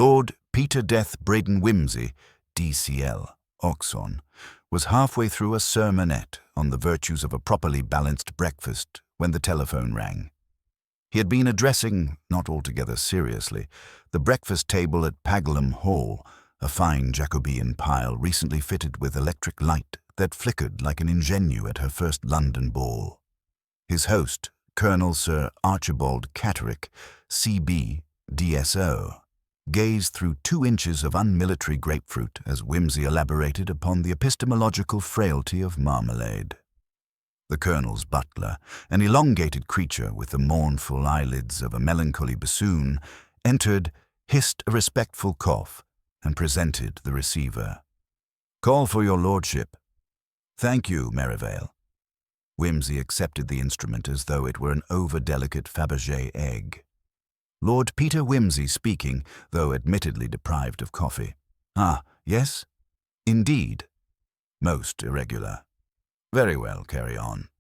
Lord Peter Death Braden Whimsy, DCL, Oxon, was halfway through a sermonette on the virtues of a properly balanced breakfast when the telephone rang. He had been addressing, not altogether seriously, the breakfast table at Pagleham Hall, a fine Jacobean pile recently fitted with electric light that flickered like an ingenue at her first London ball. His host, Colonel Sir Archibald Catterick, C.B., D.S.O., gazed through 2 inches of unmilitary grapefruit as Whimsy elaborated upon the epistemological frailty of marmalade. The Colonel's butler, an elongated creature with the mournful eyelids of a melancholy bassoon, entered, hissed a respectful cough, and presented the receiver. "Call for your lordship." "Thank you, Merivale." Whimsy accepted the instrument as though it were an over-delicate Fabergé egg. Lord Peter Whimsy speaking, though admittedly deprived of coffee. "Ah, yes? Indeed. Most irregular. Very well, carry on."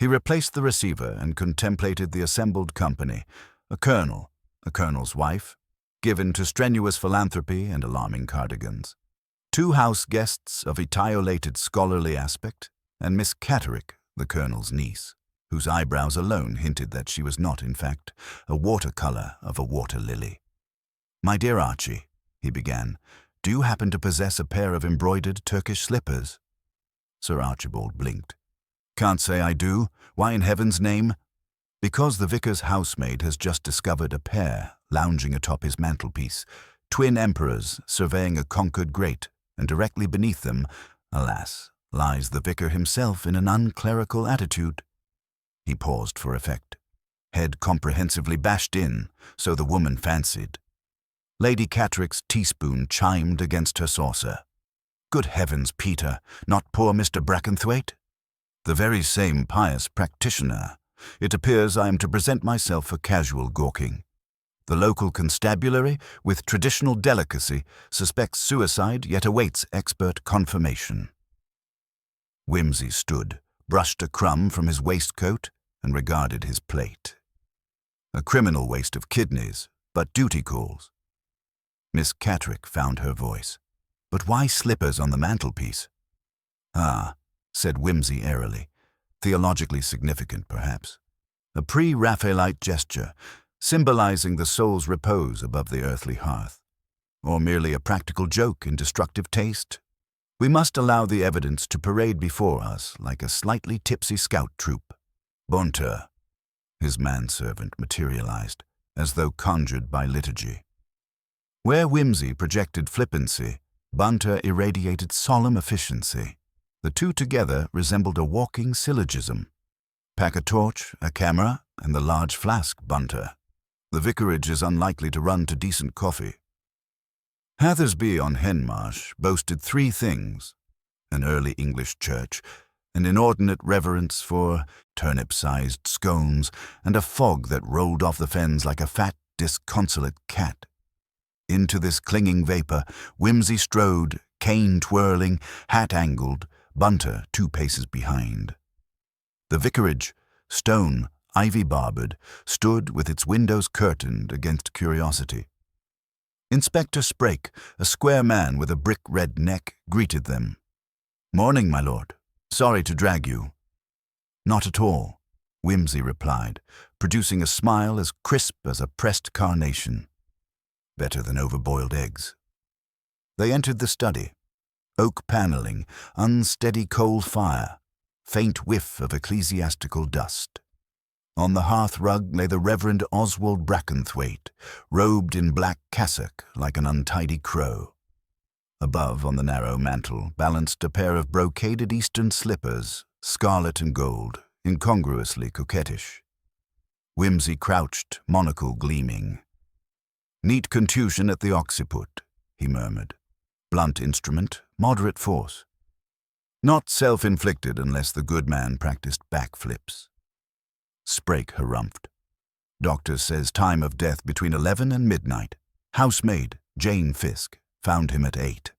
He replaced the receiver and contemplated the assembled company, a colonel, a colonel's wife, given to strenuous philanthropy and alarming cardigans, 2 house guests of etiolated scholarly aspect, and Miss Catterick, the colonel's niece, whose eyebrows alone hinted that she was not, in fact, a watercolour of a water lily. "My dear Archie," he began, "do you happen to possess a pair of embroidered Turkish slippers?" Sir Archibald blinked. "Can't say I do. Why in heaven's name?" "Because the vicar's housemaid has just discovered a pair lounging atop his mantelpiece, twin emperors surveying a conquered grate, and directly beneath them, alas, lies the vicar himself in an unclerical attitude." He paused for effect, head comprehensively bashed in, so the woman fancied. Lady Catterick's teaspoon chimed against her saucer. "Good heavens, Peter, not poor Mr. Brackenthwaite?" "The very same pious practitioner. It appears I am to present myself for casual gawking. The local constabulary, with traditional delicacy, suspects suicide yet awaits expert confirmation." Whimsy stood, brushed a crumb from his waistcoat, and regarded his plate. A criminal waste of kidneys, but duty calls. Miss Catterick found her voice. "But why slippers on the mantelpiece?" "Ah," said Whimsy airily, theologically significant perhaps. "A pre-Raphaelite gesture, symbolizing the soul's repose above the earthly hearth. Or merely a practical joke in destructive taste? We must allow the evidence to parade before us like a slightly tipsy scout troop. Bonteur." His manservant materialized, as though conjured by liturgy. Where Whimsy projected flippancy, Bunter irradiated solemn efficiency. The two together resembled a walking syllogism. "Pack a torch, a camera, and the large flask, Bunter. The vicarage is unlikely to run to decent coffee." Hathersby on Henmarsh boasted 3 things: an early English church, an inordinate reverence for turnip-sized scones, and a fog that rolled off the fens like a fat, disconsolate cat. Into this clinging vapour, Whimsy strode, cane twirling, hat angled, Bunter 2 paces behind. The vicarage, stone, ivy-barbered, stood with its windows curtained against curiosity. Inspector Sprake, a square man with a brick-red neck, greeted them. "Morning, my lord. Sorry to drag you." "Not at all," Whimsy replied, producing a smile as crisp as a pressed carnation. "Better than overboiled eggs." They entered the study. Oak panelling, unsteady coal fire, faint whiff of ecclesiastical dust. On the hearth rug lay the Reverend Oswald Brackenthwaite, robed in black cassock like an untidy crow. Above, on the narrow mantel, balanced a pair of brocaded Eastern slippers, scarlet and gold, incongruously coquettish. Whimsy crouched, monocle gleaming. "Neat contusion at the occiput," he murmured. "Blunt instrument, moderate force. Not self-inflicted unless the good man practiced backflips." Sprake harumphed. "Doctor says time of death between 11 and midnight. Housemaid, Jane Fisk, found him at 8.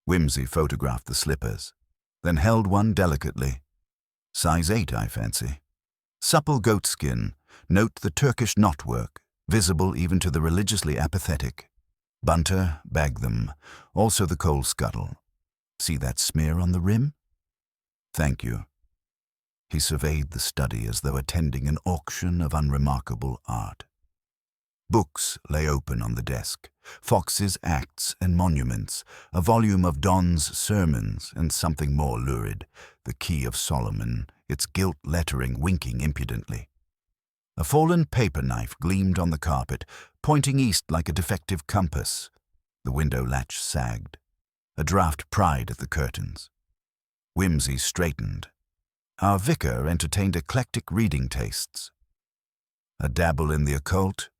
Whimsy photographed the slippers, then held one delicately. "Size 8, I fancy. Supple goatskin, note the Turkish knotwork, visible even to the religiously apathetic. Bunter, bag them. Also the coal scuttle. See that smear on the rim? Thank you. He surveyed the study as though attending an auction of unremarkable art. Books lay open on the desk, Fox's Acts and Monuments, a volume of Don's sermons, and something more lurid, the Key of Solomon, its gilt lettering winking impudently. A fallen paper knife gleamed on the carpet, pointing east like a defective compass. The window latch sagged. A draught pried at the curtains. Whimsy straightened. Our vicar entertained eclectic reading tastes. A dabble in the occult,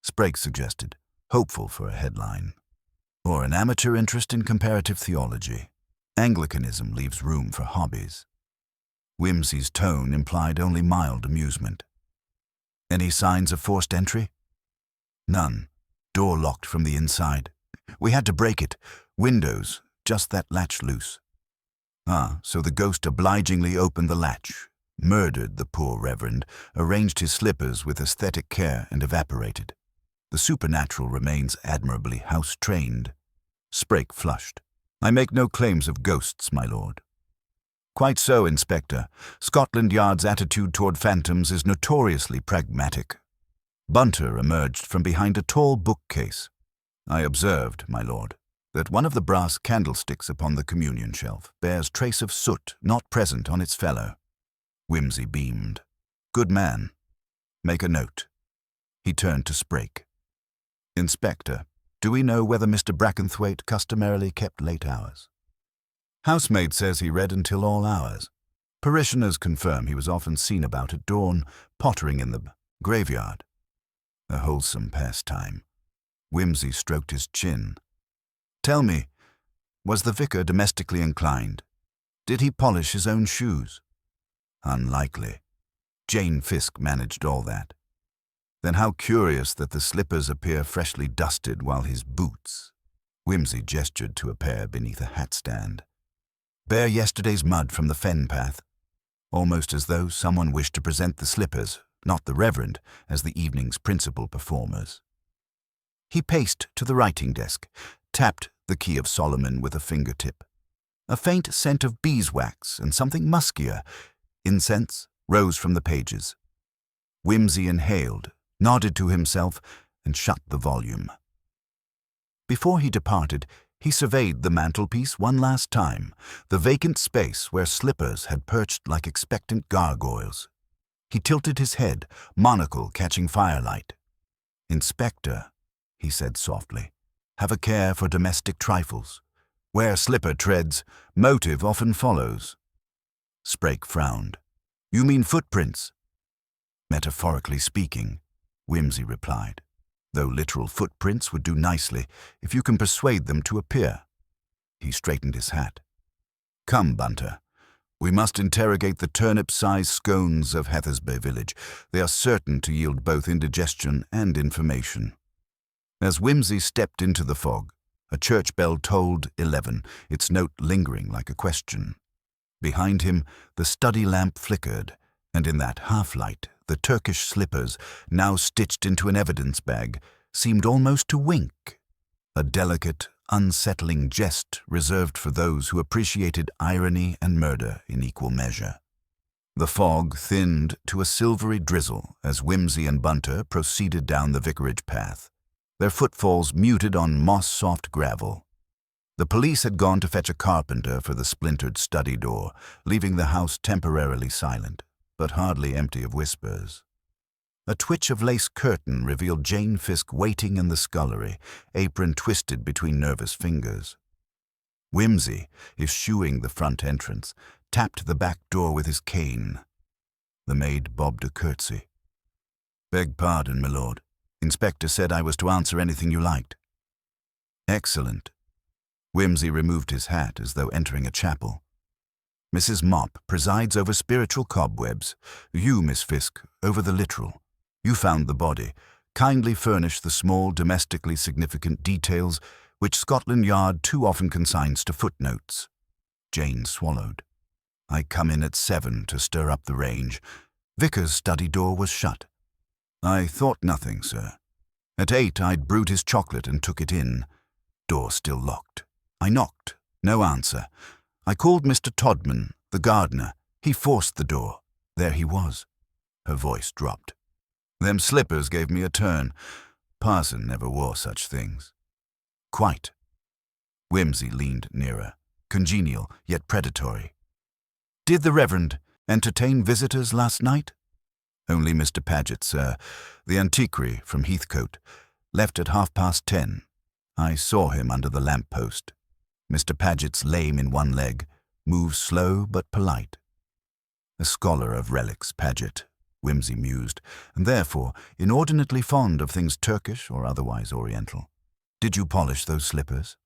Sprague suggested, hopeful for a headline. Or an amateur interest in comparative theology. Anglicanism leaves room for hobbies. Whimsy's tone implied only mild amusement. Any signs of forced entry? None. Door locked from the inside. We had to break it. Windows, just that latch loose. Ah, so the ghost obligingly opened the latch, murdered the poor reverend, arranged his slippers with aesthetic care, and evaporated. The supernatural remains admirably house-trained. Sprague flushed. I make no claims of ghosts, my lord. Quite so, Inspector. Scotland Yard's attitude toward phantoms is notoriously pragmatic. Bunter emerged from behind a tall bookcase. I observed, my lord, that one of the brass candlesticks upon the communion shelf bears trace of soot not present on its fellow. Whimsy beamed. Good man. Make a note. He turned to Sprague. Inspector, do we know whether Mr. Brackenthwaite customarily kept late hours? Housemaid says he read until all hours. Parishioners confirm he was often seen about at dawn, pottering in the graveyard. A wholesome pastime. Whimsy stroked his chin. Tell me, was the vicar domestically inclined? Did he polish his own shoes? Unlikely. Jane Fisk managed all that. Then how curious that the slippers appear freshly dusted while his boots— Whimsy gestured to a pair beneath a hat stand. Bear yesterday's mud from the fen path, almost as though someone wished to present the slippers, not the reverend, as the evening's principal performers. He paced to the writing desk, tapped the Key of Solomon with a fingertip. A faint scent of beeswax and something muskier, incense, rose from the pages. Whimsy inhaled, nodded to himself, and shut the volume. Before he departed, he surveyed the mantelpiece one last time, the vacant space where slippers had perched like expectant gargoyles. He tilted his head, monocle catching firelight. Inspector, he said softly, have a care for domestic trifles. Where slipper treads, motive often follows. Sprague frowned. You mean footprints? Metaphorically speaking, Whimsy replied, though literal footprints would do nicely if you can persuade them to appear. He straightened his hat. Come, Bunter. We must interrogate the turnip-sized scones of Hethersby village. They are certain to yield both indigestion and information. As Whimsy stepped into the fog, a church bell tolled 11, its note lingering like a question. Behind him, the study lamp flickered, and in that half-light, the Turkish slippers, now stitched into an evidence bag, seemed almost to wink. A delicate, unsettling jest reserved for those who appreciated irony and murder in equal measure. The fog thinned to a silvery drizzle as Whimsy and Bunter proceeded down the vicarage path, their footfalls muted on moss-soft gravel. The police had gone to fetch a carpenter for the splintered study door, leaving the house temporarily silent, but hardly empty of whispers. A twitch of lace curtain revealed Jane Fisk waiting in the scullery, apron twisted between nervous fingers. Whimsy, eschewing the front entrance, tapped the back door with his cane. The maid bobbed a curtsy. Beg pardon, my lord. Inspector said I was to answer anything you liked. Excellent. Whimsy removed his hat as though entering a chapel. Mrs. Mop presides over spiritual cobwebs. You, Miss Fisk, over the literal. You found the body. Kindly furnish the small, domestically significant details which Scotland Yard too often consigns to footnotes. Jane swallowed. I come in at 7 to stir up the range. Vicar's study door was shut. I thought nothing, sir. At 8, I'd brewed his chocolate and took it in. Door still locked. I knocked. No answer. I called Mr. Todman, the gardener. He forced the door. There he was. Her voice dropped. Them slippers gave me a turn. Parson never wore such things. Quite. Whimsy leaned nearer, congenial yet predatory. Did the Reverend entertain visitors last night? Only Mr. Paget, sir, the antiquary from Heathcote, left at 10:30. I saw him under the lamp-post. Mr. Paget's lame in one leg, moves slow but polite. A scholar of relics, Paget, Whimsy mused, and therefore inordinately fond of things Turkish or otherwise Oriental. Did you polish those slippers?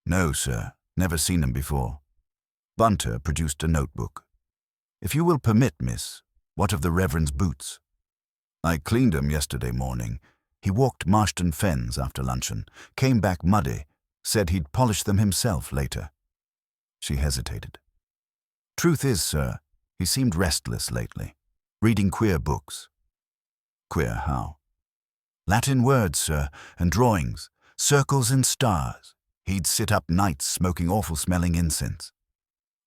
No, sir, never seen 'em before. Bunter produced a notebook. If you will permit, miss, what of the Reverend's boots? I cleaned 'em yesterday morning. He walked Marston Fens after luncheon, came back muddy, said he'd polish them himself later. She hesitated. Truth is, sir, he seemed restless lately, reading queer books. Queer how? Latin words, sir, and drawings, circles and stars. He'd sit up nights smoking awful-smelling incense.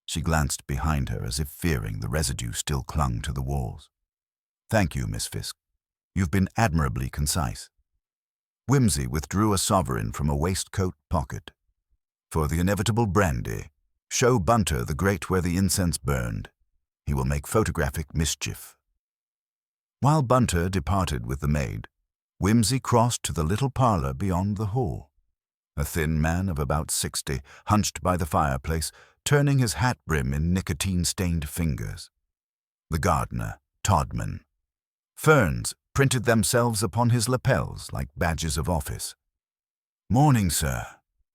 She glanced behind her as if fearing the residue still clung to the walls. Thank you, Miss Fisk. You've been admirably concise. Whimsy withdrew a sovereign from a waistcoat pocket. For the inevitable brandy, show Bunter the grate where the incense burned. He will make photographic mischief. While Bunter departed with the maid, Whimsy crossed to the little parlor beyond the hall. A thin man of about 60, hunched by the fireplace, turning his hat brim in nicotine-stained fingers. The gardener, Todman. Ferns printed themselves upon his lapels like badges of office. Morning, sir,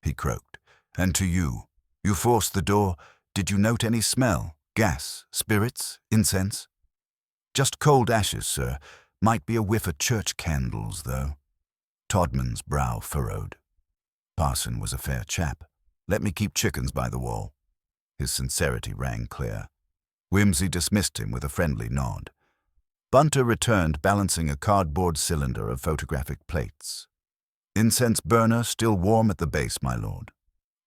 he croaked. And to you. You forced the door. Did you note any smell? Gas, spirits, incense? Just cold ashes, sir. Might be a whiff of church candles, though. Todman's brow furrowed. Parson was a fair chap. Let me keep chickens by the wall. His sincerity rang clear. Whimsy dismissed him with a friendly nod. Bunter returned balancing a cardboard cylinder of photographic plates. Incense burner still warm at the base, my lord.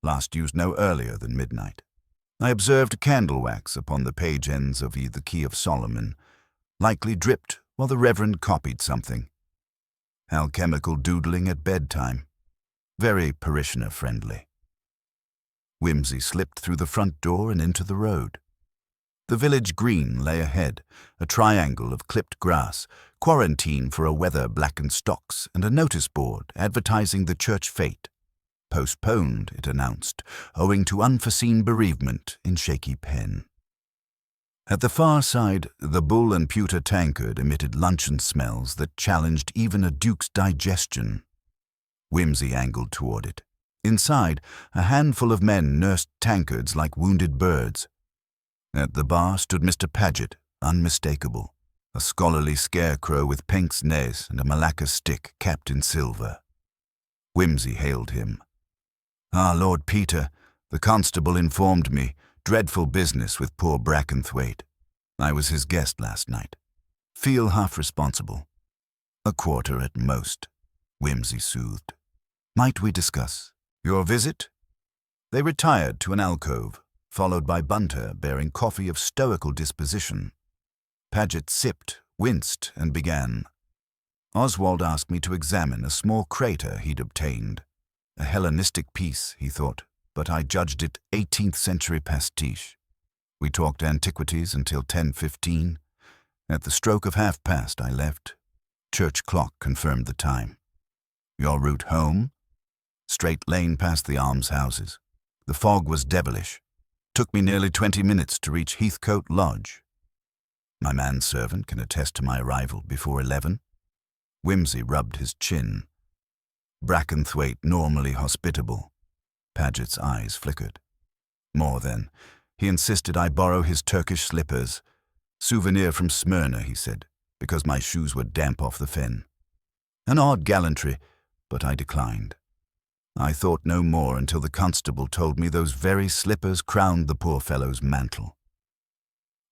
Last used no earlier than midnight. I observed candle wax upon the page ends of the Key of Solomon, likely dripped while the Reverend copied something. Alchemical doodling at bedtime. Very parishioner-friendly. Whimsy slipped through the front door and into the road. The village green lay ahead, a triangle of clipped grass, quarantine for a weather-blackened stocks, and a notice board advertising the church fete. Postponed, it announced, owing to unforeseen bereavement in shaky pen. At the far side, the Bull and Pewter tankard emitted luncheon smells that challenged even a duke's digestion. Whimsy angled toward it. Inside, a handful of men nursed tankards like wounded birds. At the bar stood Mr. Paget, unmistakable, a scholarly scarecrow with pince nez and a Malacca stick capped in silver. Whimsy hailed him. Ah, Lord Peter, the constable informed me, dreadful business with poor Brackenthwaite. I was his guest last night. Feel half responsible. A quarter at most, Whimsy soothed. Might we discuss your visit? They retired to an alcove, followed by Bunter bearing coffee of stoical disposition. Paget sipped, winced, and began. Oswald asked me to examine a small crater he'd obtained. A Hellenistic piece, he thought, but I judged it 18th century pastiche. We talked antiquities until 10:15. At the stroke of past, I left. Church clock confirmed the time. Your route home? Straight lane past the almshouses. The fog was devilish. Took me nearly 20 minutes to reach Heathcote Lodge. My manservant can attest to my arrival before 11. Whimsy rubbed his chin. Brackenthwaite normally hospitable. Paget's eyes flickered. More then, he insisted I borrow his Turkish slippers. Souvenir from Smyrna, he said, because my shoes were damp off the fen. An odd gallantry, but I declined. I thought no more until the constable told me those very slippers crowned the poor fellow's mantle.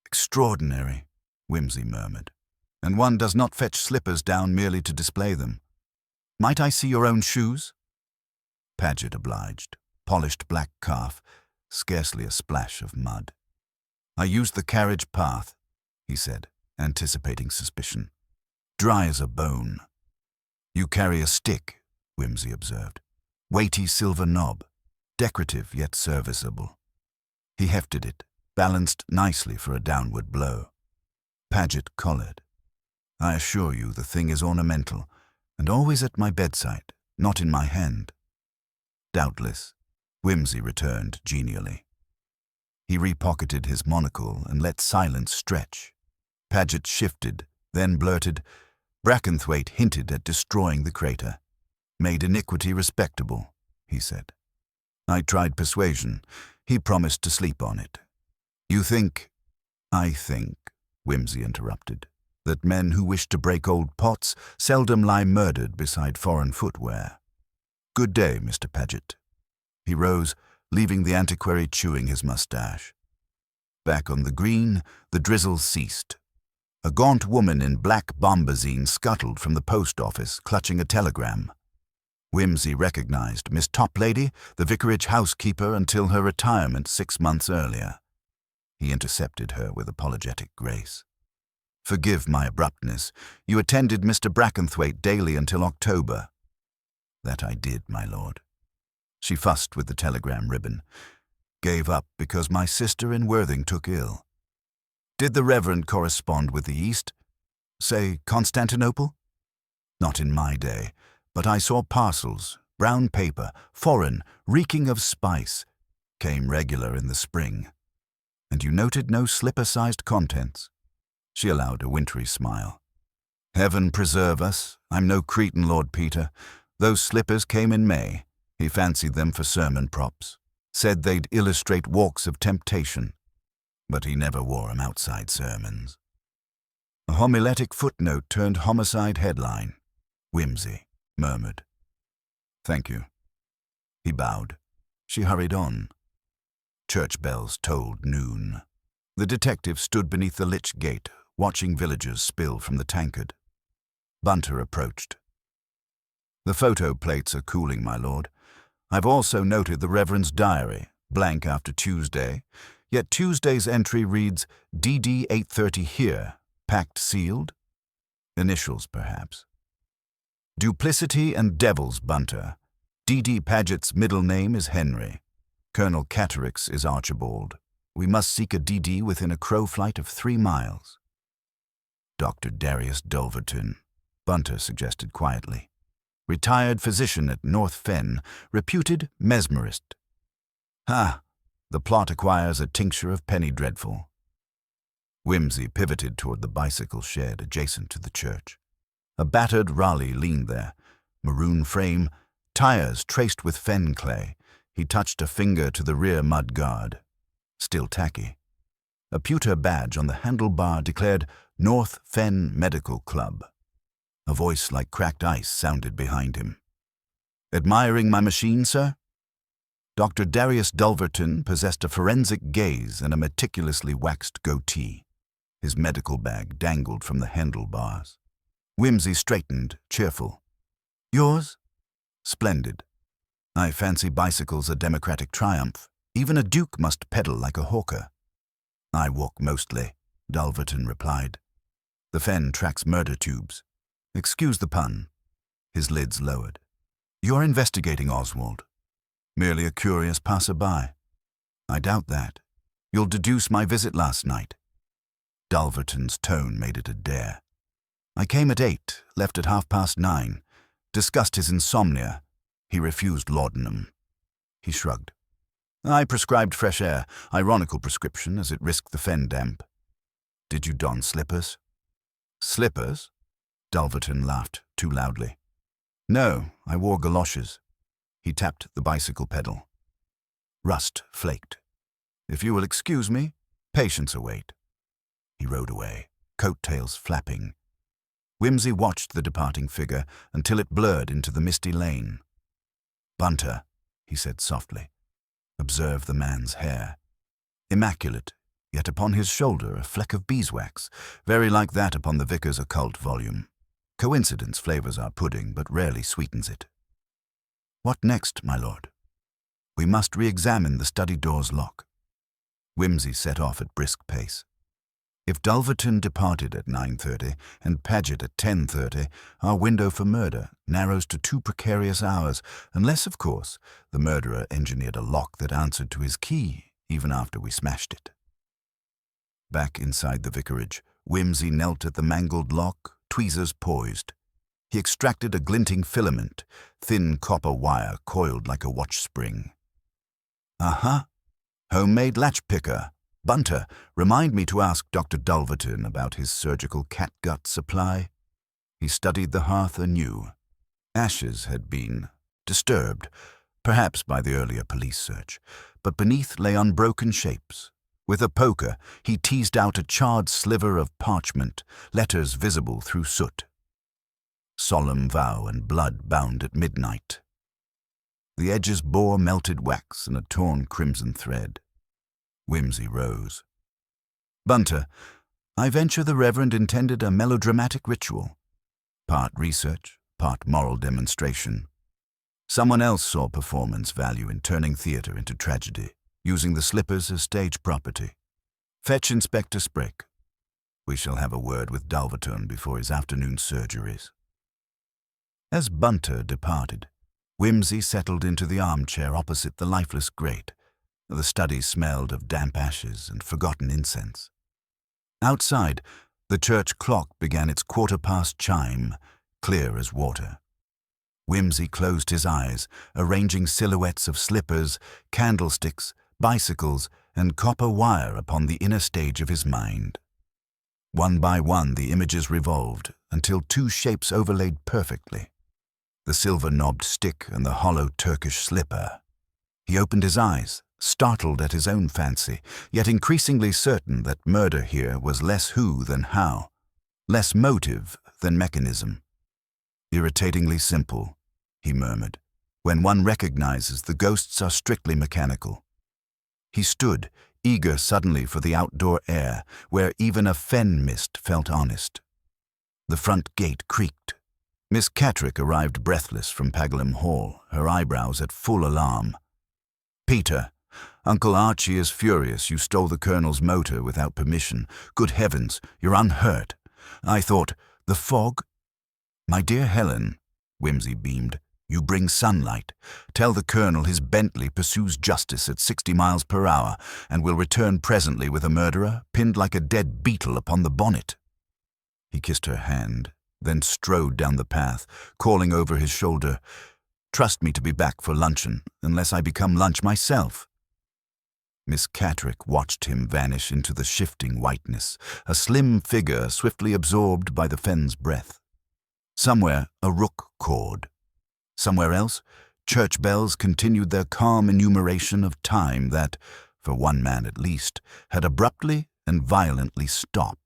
Extraordinary, Whimsy murmured. And one does not fetch slippers down merely to display them. Might I see your own shoes? Paget obliged. Polished black calf, scarcely a splash of mud. I used the carriage path, he said, anticipating suspicion. Dry as a bone. You carry a stick, Whimsy observed. Weighty silver knob, decorative yet serviceable. He hefted it, balanced nicely for a downward blow. Paget collared. I assure you the thing is ornamental, and always at my bedside, not in my hand. Doubtless, Whimsy returned genially. He repocketed his monocle and let silence stretch. Paget shifted, then blurted, Brackenthwaite hinted at destroying the crater. Made iniquity respectable, he said. I tried persuasion. He promised to sleep on it. You think— I think, Whimsy interrupted, that men who wish to break old pots seldom lie murdered beside foreign footwear. Good day, Mr. Paget. He rose, leaving the antiquary chewing his moustache. Back on the green, the drizzle ceased. A gaunt woman in black bombazine scuttled from the post office, clutching a telegram. Whimsy recognized Miss Toplady, the vicarage housekeeper until her retirement 6 months earlier. He intercepted her with apologetic grace. Forgive my abruptness. You attended Mr. Brackenthwaite daily until October. That I did, my lord. She fussed with the telegram ribbon. Gave up because my sister in Worthing took ill. Did the Reverend correspond with the East? Say, Constantinople? Not in my day, but I saw parcels, brown paper, foreign, reeking of spice, came regular in the spring. And you noted no slipper-sized contents. She allowed a wintry smile. Heaven preserve us, I'm no Cretan, Lord Peter. Those slippers came in May. He fancied them for sermon props. Said they'd illustrate walks of temptation. But he never wore 'em outside sermons. A homiletic footnote turned homicide headline. Whimsy murmured. Thank you. He bowed. She hurried on. Church bells tolled noon. The detective stood beneath the lich gate, watching villagers spill from the tankard. Bunter approached. The photo plates are cooling, my lord. I've also noted the Reverend's diary, blank after Tuesday, yet Tuesday's entry reads DD 8:30 here, packed sealed? Initials, perhaps. Duplicity and devils, Bunter. D.D. Paget's middle name is Henry. Colonel Catterick's is Archibald. We must seek a D.D. within a crow flight of 3 miles. Dr. Darius Dulverton, Bunter suggested quietly. Retired physician at North Fen, reputed mesmerist. Ha! The plot acquires a tincture of penny dreadful. Whimsy pivoted toward the bicycle shed adjacent to the church. A battered Raleigh leaned there, maroon frame, tires traced with fen clay. He touched a finger to the rear mud guard. Still tacky. A pewter badge on the handlebar declared North Fen Medical Club. A voice like cracked ice sounded behind him. Admiring my machine, sir? Dr. Darius Dulverton possessed a forensic gaze and a meticulously waxed goatee. His medical bag dangled from the handlebars. Whimsy straightened, cheerful. Yours? Splendid. I fancy bicycles a democratic triumph. Even a duke must pedal like a hawker. I walk mostly, Dulverton replied. The Fen tracks murder tubes. Excuse the pun. His lids lowered. You're investigating, Oswald. Merely a curious passerby. I doubt that. You'll deduce my visit last night. Dulverton's tone made it a dare. I came at 8, left at 9:30. Discussed his insomnia. He refused laudanum. He shrugged. I prescribed fresh air, ironical prescription as it risked the fen damp. Did you don slippers? Slippers? Dulverton laughed too loudly. No, I wore galoshes. He tapped the bicycle pedal. Rust flaked. If you will excuse me, patients await. He rode away, coat-tails flapping. Whimsy watched the departing figure until it blurred into the misty lane. Bunter, he said softly. Observe the man's hair. Immaculate, yet upon his shoulder a fleck of beeswax, very like that upon the vicar's occult volume. Coincidence flavors our pudding, but rarely sweetens it. What next, my lord? We must re-examine the study door's lock. Whimsy set off at brisk pace. If Dulverton departed at 9:30 and Paget at 10:30, our window for murder narrows to 2 precarious hours, unless, of course, the murderer engineered a lock that answered to his key even after we smashed it. Back inside the vicarage, Whimsy knelt at the mangled lock, tweezers poised. He extracted a glinting filament, thin copper wire coiled like a watch spring. Aha! Homemade latch picker. Bunter, remind me to ask Dr. Dulverton about his surgical catgut supply. He studied the hearth anew. Ashes had been disturbed, perhaps by the earlier police search, but beneath lay unbroken shapes. With a poker, he teased out a charred sliver of parchment, letters visible through soot. Solemn vow and blood bound at midnight. The edges bore melted wax and a torn crimson thread. Whimsy rose. Bunter, I venture the Reverend intended a melodramatic ritual. Part research, part moral demonstration. Someone else saw performance value in turning theatre into tragedy, using the slippers as stage property. Fetch Inspector Sprake. We shall have a word with Dulverton before his afternoon surgeries. As Bunter departed, Whimsy settled into the armchair opposite the lifeless grate. The study smelled of damp ashes and forgotten incense. Outside, the church clock began its 1/4 chime, clear as water. Whimsy closed his eyes, arranging silhouettes of slippers, candlesticks, bicycles, and copper wire upon the inner stage of his mind. One by one the images revolved, until 2 shapes overlaid perfectly. The silver-knobbed stick and the hollow Turkish slipper. He opened his eyes, startled at his own fancy, yet increasingly certain that murder here was less who than how, less motive than mechanism. Irritatingly simple, he murmured, when one recognizes the ghosts are strictly mechanical. He stood, eager suddenly for the outdoor air, where even a fen mist felt honest. The front gate creaked. Miss Catterick arrived breathless from Pagleham Hall, her eyebrows at full alarm. Peter, Uncle Archie is furious you stole the Colonel's motor without permission. Good heavens, you're unhurt. I thought, the fog? My dear Helen, Whimsy beamed, you bring sunlight. Tell the Colonel his Bentley pursues justice at 60 miles per hour and will return presently with a murderer pinned like a dead beetle upon the bonnet. He kissed her hand, then strode down the path, calling over his shoulder, Trust me to be back for luncheon, unless I become lunch myself. Miss Catterick watched him vanish into the shifting whiteness, a slim figure swiftly absorbed by the fen's breath. Somewhere a rook cawed. Somewhere else, church bells continued their calm enumeration of time that, for one man at least, had abruptly and violently stopped.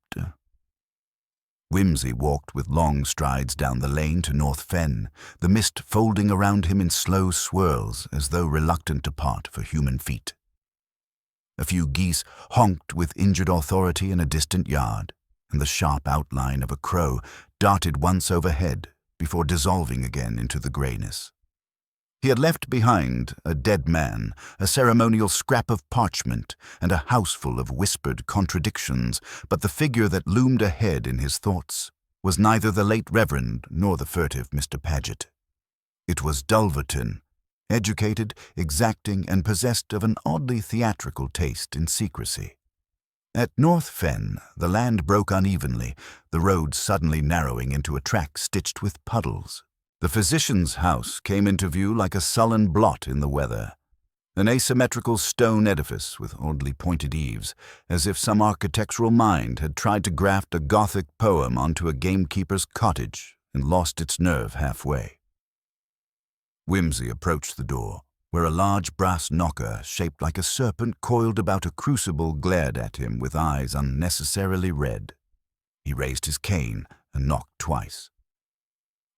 Whimsy walked with long strides down the lane to North Fen, the mist folding around him in slow swirls as though reluctant to part for human feet. A few geese honked with injured authority in a distant yard, and the sharp outline of a crow darted once overhead before dissolving again into the greyness. He had left behind a dead man, a ceremonial scrap of parchment, and a houseful of whispered contradictions, but the figure that loomed ahead in his thoughts was neither the late Reverend nor the furtive Mr. Paget. It was Dulverton, educated, exacting, and possessed of an oddly theatrical taste in secrecy. At North Fen, the land broke unevenly, the road suddenly narrowing into a track stitched with puddles. The physician's house came into view like a sullen blot in the weather, an asymmetrical stone edifice with oddly pointed eaves, as if some architectural mind had tried to graft a Gothic poem onto a gamekeeper's cottage and lost its nerve halfway. Whimsy approached the door, where a large brass knocker shaped like a serpent coiled about a crucible glared at him with eyes unnecessarily red. He raised his cane and knocked twice.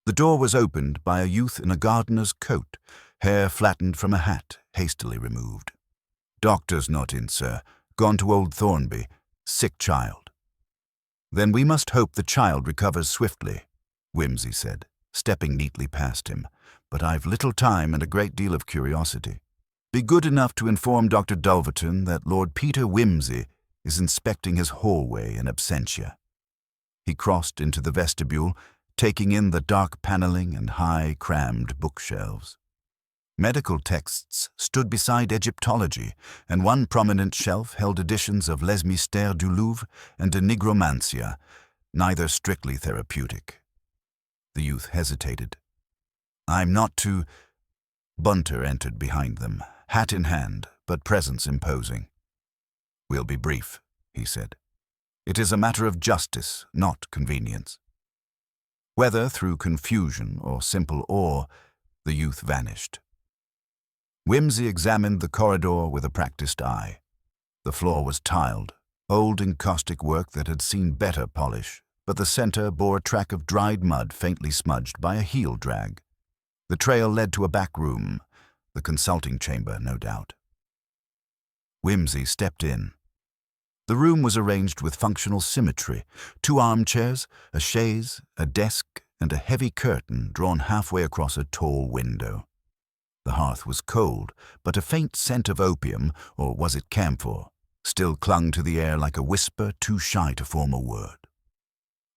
The door was opened by a youth in a gardener's coat, hair flattened from a hat, hastily removed. Doctor's not in, sir. Gone to Old Thornby. Sick child. Then we must hope the child recovers swiftly. Whimsy said, stepping neatly past him. "But I've little time and a great deal of curiosity. Be good enough to inform Dr. Dulverton that Lord Peter Whimsy is inspecting his hallway in absentia." He crossed into the vestibule, taking in the dark paneling and high, crammed bookshelves. Medical texts stood beside Egyptology, and one prominent shelf held editions of Les Mystères du Louvre and De Nigromancia, neither strictly therapeutic. The youth hesitated. "I'm not too—" Bunter entered behind them, hat in hand, but presence imposing. "We'll be brief," he said. "It is a matter of justice, not convenience." Whether through confusion or simple awe, the youth vanished. Whimsy examined the corridor with a practiced eye. The floor was tiled, old encaustic work that had seen better polish, but the center bore a track of dried mud faintly smudged by a heel drag. The trail led to a back room, the consulting chamber, no doubt. Whimsy stepped in. The room was arranged with functional symmetry: 2 armchairs, a chaise, a desk, and a heavy curtain drawn halfway across a tall window. The hearth was cold, but a faint scent of opium, or was it camphor, still clung to the air like a whisper too shy to form a word.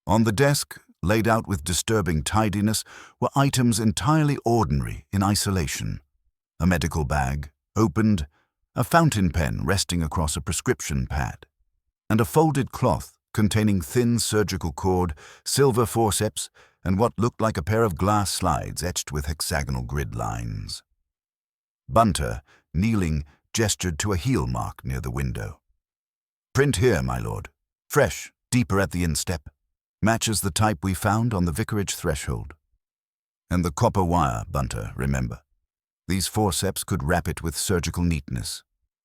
On the desk, laid out with disturbing tidiness, were items entirely ordinary in isolation: a medical bag, opened, a fountain pen resting across a prescription pad, and a folded cloth containing thin surgical cord, silver forceps, and what looked like a pair of glass slides etched with hexagonal grid lines. Bunter, kneeling, gestured to a heel mark near the window. "Print here, my lord. Fresh, deeper at the instep. Matches the type we found on the vicarage threshold. And the copper wire, Bunter, remember. These forceps could wrap it with surgical neatness.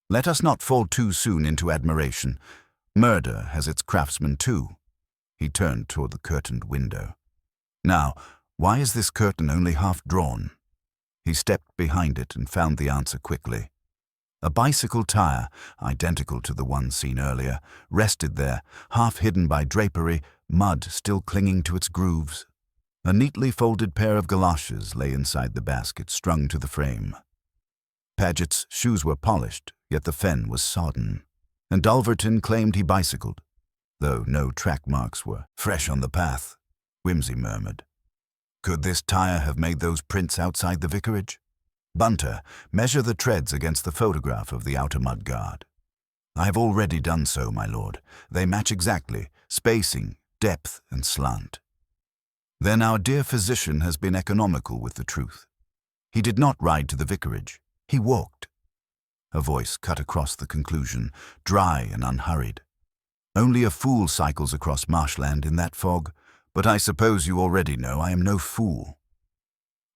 Let us not fall too soon into admiration. Murder has its craftsmen too." He turned toward the curtained window. "Now, why is this curtain only half drawn?" He stepped behind it and found the answer quickly. A bicycle tire, identical to the one seen earlier, rested there, half hidden by drapery, mud still clinging to its grooves. A neatly folded pair of galoshes lay inside the basket, strung to the frame. Paget's shoes were polished, yet the fen was sodden, and Dulverton claimed he bicycled, though no track marks were fresh on the path. Whimsy murmured. "Could this tire have made those prints outside the vicarage? Bunter, measure the treads against the photograph of the outer mudguard." "I have already done so, my lord. They match exactly, spacing, depth, and slant." "Then our dear physician has been economical with the truth. He did not ride to the vicarage. He walked." A voice cut across the conclusion, dry and unhurried. "Only a fool cycles across marshland in that fog, but I suppose you already know I am no fool."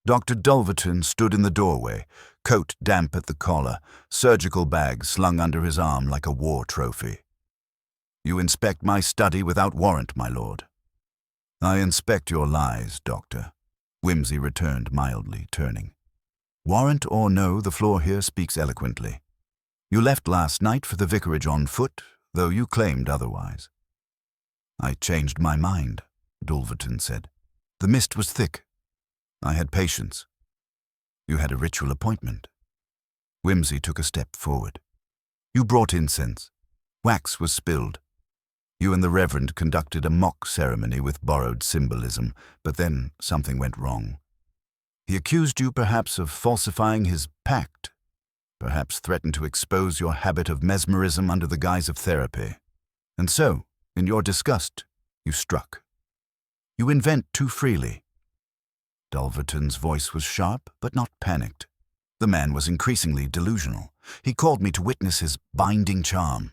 Dr. Dulverton stood in the doorway, coat damp at the collar, surgical bag slung under his arm like a war trophy. "You inspect my study without warrant, my lord." "I inspect your lies, doctor," Whimsy returned mildly, turning. "Warrant or no, the floor here speaks eloquently. You left last night for the vicarage on foot, though you claimed otherwise." "I changed my mind," Dulverton said. "The mist was thick. I had patience." "You had a ritual appointment." Whimsy took a step forward. "You brought incense. Wax was spilled. You and the Reverend conducted a mock ceremony with borrowed symbolism, but then something went wrong. He accused you perhaps of falsifying his pact, perhaps threatened to expose your habit of mesmerism under the guise of therapy. And so, in your disgust, you struck. You invent too freely." Dulverton's voice was sharp, but not panicked. The man was increasingly delusional. "He called me to witness his binding charm.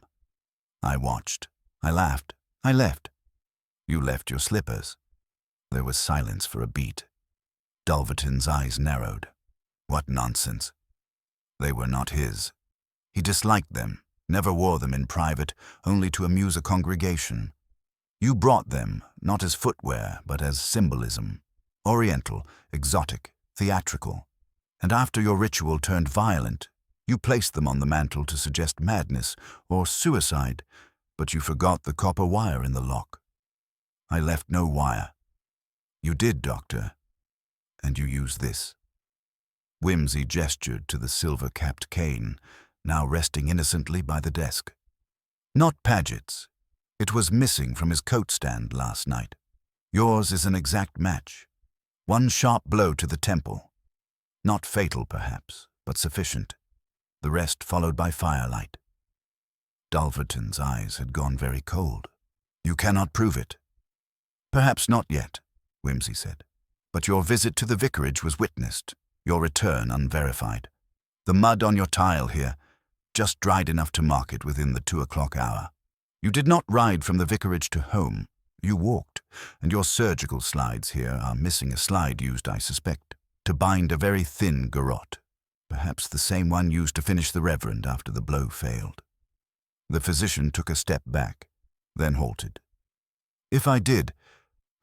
I watched. I laughed. I left. You left your slippers." There was silence for a beat. Dulverton's eyes narrowed. What nonsense. They were not his. He disliked them, never wore them in private, only to amuse a congregation. You brought them, not as footwear, but as symbolism. Oriental, exotic, theatrical. And after your ritual turned violent, you placed them on the mantel to suggest madness or suicide, but you forgot the copper wire in the lock. I left no wire. You did, Doctor. And you use this. Whimsy gestured to the silver-capped cane, now resting innocently by the desk. Not Paget's. It was missing from his coat stand last night. Yours is an exact match. One sharp blow to the temple. Not fatal, perhaps, but sufficient. The rest followed by firelight. Dulverton's eyes had gone very cold. You cannot prove it. Perhaps not yet, Whimsy said. But your visit to the vicarage was witnessed, your return unverified. The mud on your tile here, just dried enough to mark it within the 2 o'clock hour. You did not ride from the vicarage to home. You walked, and your surgical slides here are missing a slide used, I suspect, to bind a very thin garrote, perhaps the same one used to finish the Reverend after the blow failed. The physician took a step back, then halted. If I did,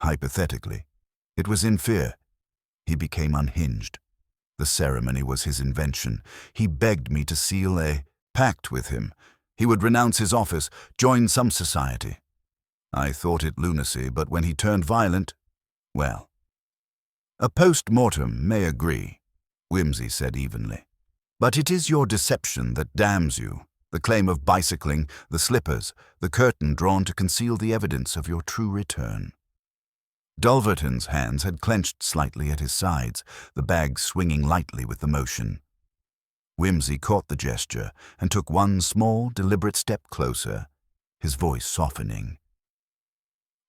hypothetically, it was in fear. He became unhinged. The ceremony was his invention. He begged me to seal a pact with him. He would renounce his office, join some society. I thought it lunacy, but when he turned violent, well. A post-mortem may agree, Whimsy said evenly. But it is your deception that damns you. The claim of bicycling, the slippers, the curtain drawn to conceal the evidence of your true return. Dulverton's hands had clenched slightly at his sides, the bag swinging lightly with the motion. Whimsy caught the gesture and took one small, deliberate step closer, his voice softening.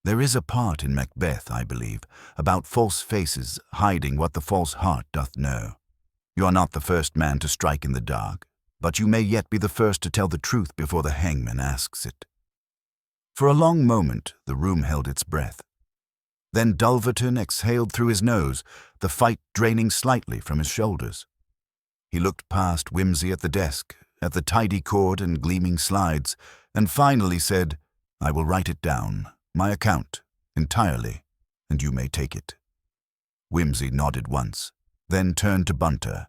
There is a part in Macbeth, I believe, about false faces hiding what the false heart doth know. You are not the first man to strike in the dark, but you may yet be the first to tell the truth before the hangman asks it. For a long moment the room held its breath. Then Dulverton exhaled through his nose, the fight draining slightly from his shoulders. He looked past Whimsy at the desk, at the tidy cord and gleaming slides, and finally said, I will write it down, my account, entirely, and you may take it. Whimsy nodded once, then turned to Bunter.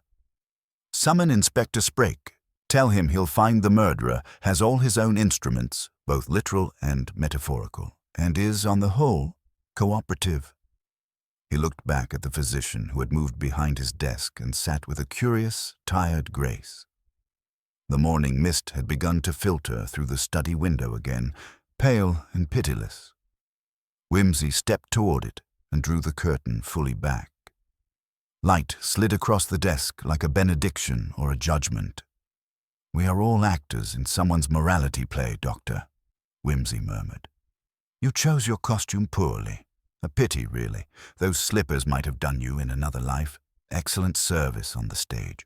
Summon Inspector Sprake. Tell him he'll find the murderer has all his own instruments, both literal and metaphorical, and is, on the whole, cooperative. He looked back at the physician who had moved behind his desk and sat with a curious, tired grace. The morning mist had begun to filter through the study window again, pale and pitiless. Whimsy stepped toward it and drew the curtain fully back. Light slid across the desk like a benediction or a judgment. We are all actors in someone's morality play, Doctor, Whimsy murmured. You chose your costume poorly. A pity, really. Those slippers might have done you in another life. Excellent service on the stage.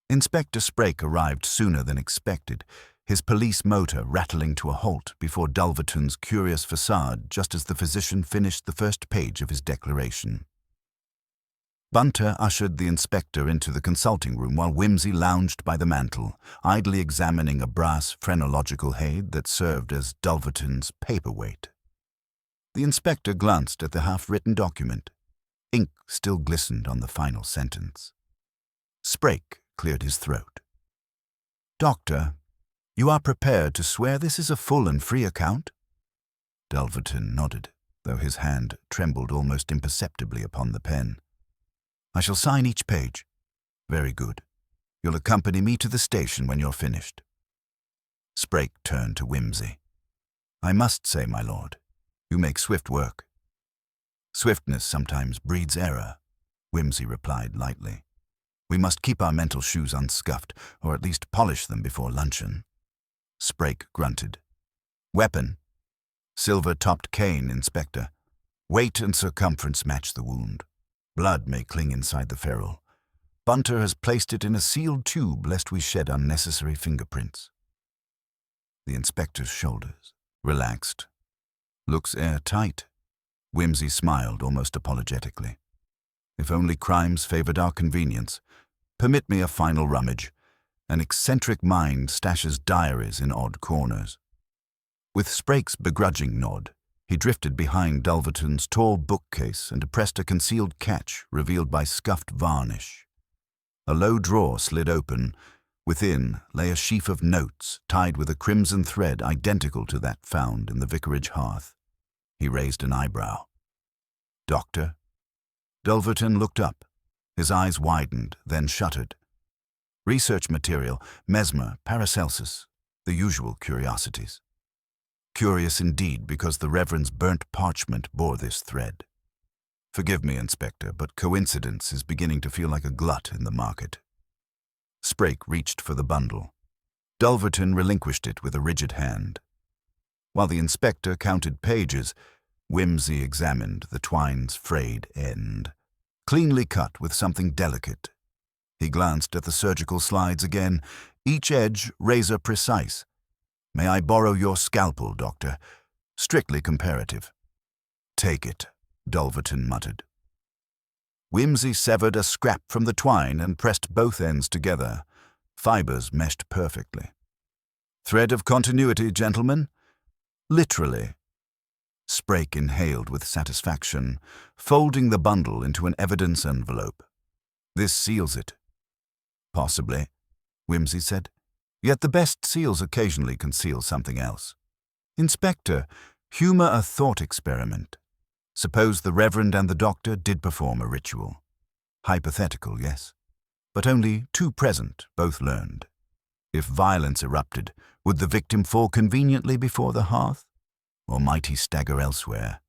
Inspector Sprake arrived sooner than expected, his police motor rattling to a halt before Dulverton's curious facade just as the physician finished the first page of his declaration. Bunter ushered the inspector into the consulting room while Whimsy lounged by the mantel, idly examining a brass phrenological head that served as Dulverton's paperweight. The inspector glanced at the half-written document. Ink still glistened on the final sentence. Sprake cleared his throat. Doctor, you are prepared to swear this is a full and free account? Dulverton nodded, though his hand trembled almost imperceptibly upon the pen. I shall sign each page. Very good. You'll accompany me to the station when you're finished. Sprake turned to Whimsy. I must say, my lord, you make swift work. Swiftness sometimes breeds error, Whimsy replied lightly. We must keep our mental shoes unscuffed, or at least polish them before luncheon. Sprake grunted. Weapon. Silver-topped cane, Inspector. Weight and circumference match the wound. Blood may cling inside the ferrule. Bunter has placed it in a sealed tube lest we shed unnecessary fingerprints. The inspector's shoulders relaxed. Looks airtight. Whimsy smiled almost apologetically. If only crimes favored our convenience. Permit me a final rummage. An eccentric mind stashes diaries in odd corners. With Sprake's begrudging nod, he drifted behind Dulverton's tall bookcase and pressed a concealed catch revealed by scuffed varnish. A low drawer slid open. Within lay a sheaf of notes tied with a crimson thread identical to that found in the vicarage hearth. He raised an eyebrow. Doctor? Dulverton looked up. His eyes widened, then shuttered. Research material, mesmer, Paracelsus, the usual curiosities. Curious indeed, because the Reverend's burnt parchment bore this thread. Forgive me, Inspector, but coincidence is beginning to feel like a glut in the market. Sprake reached for the bundle. Dulverton relinquished it with a rigid hand. While the inspector counted pages, Whimsy examined the twine's frayed end, cleanly cut with something delicate. He glanced at the surgical slides again, each edge razor precise. May I borrow your scalpel, Doctor? Strictly comparative. Take it, Dulverton muttered. Whimsy severed a scrap from the twine and pressed both ends together. Fibers meshed perfectly. Thread of continuity, gentlemen? Literally. Sprake inhaled with satisfaction, folding the bundle into an evidence envelope. This seals it. Possibly, Whimsy said. Yet the best seals occasionally conceal something else. Inspector, humor a thought experiment. Suppose the Reverend and the Doctor did perform a ritual. Hypothetical, yes. But only two present, both learned. If violence erupted, would the victim fall conveniently before the hearth? Or might he stagger elsewhere?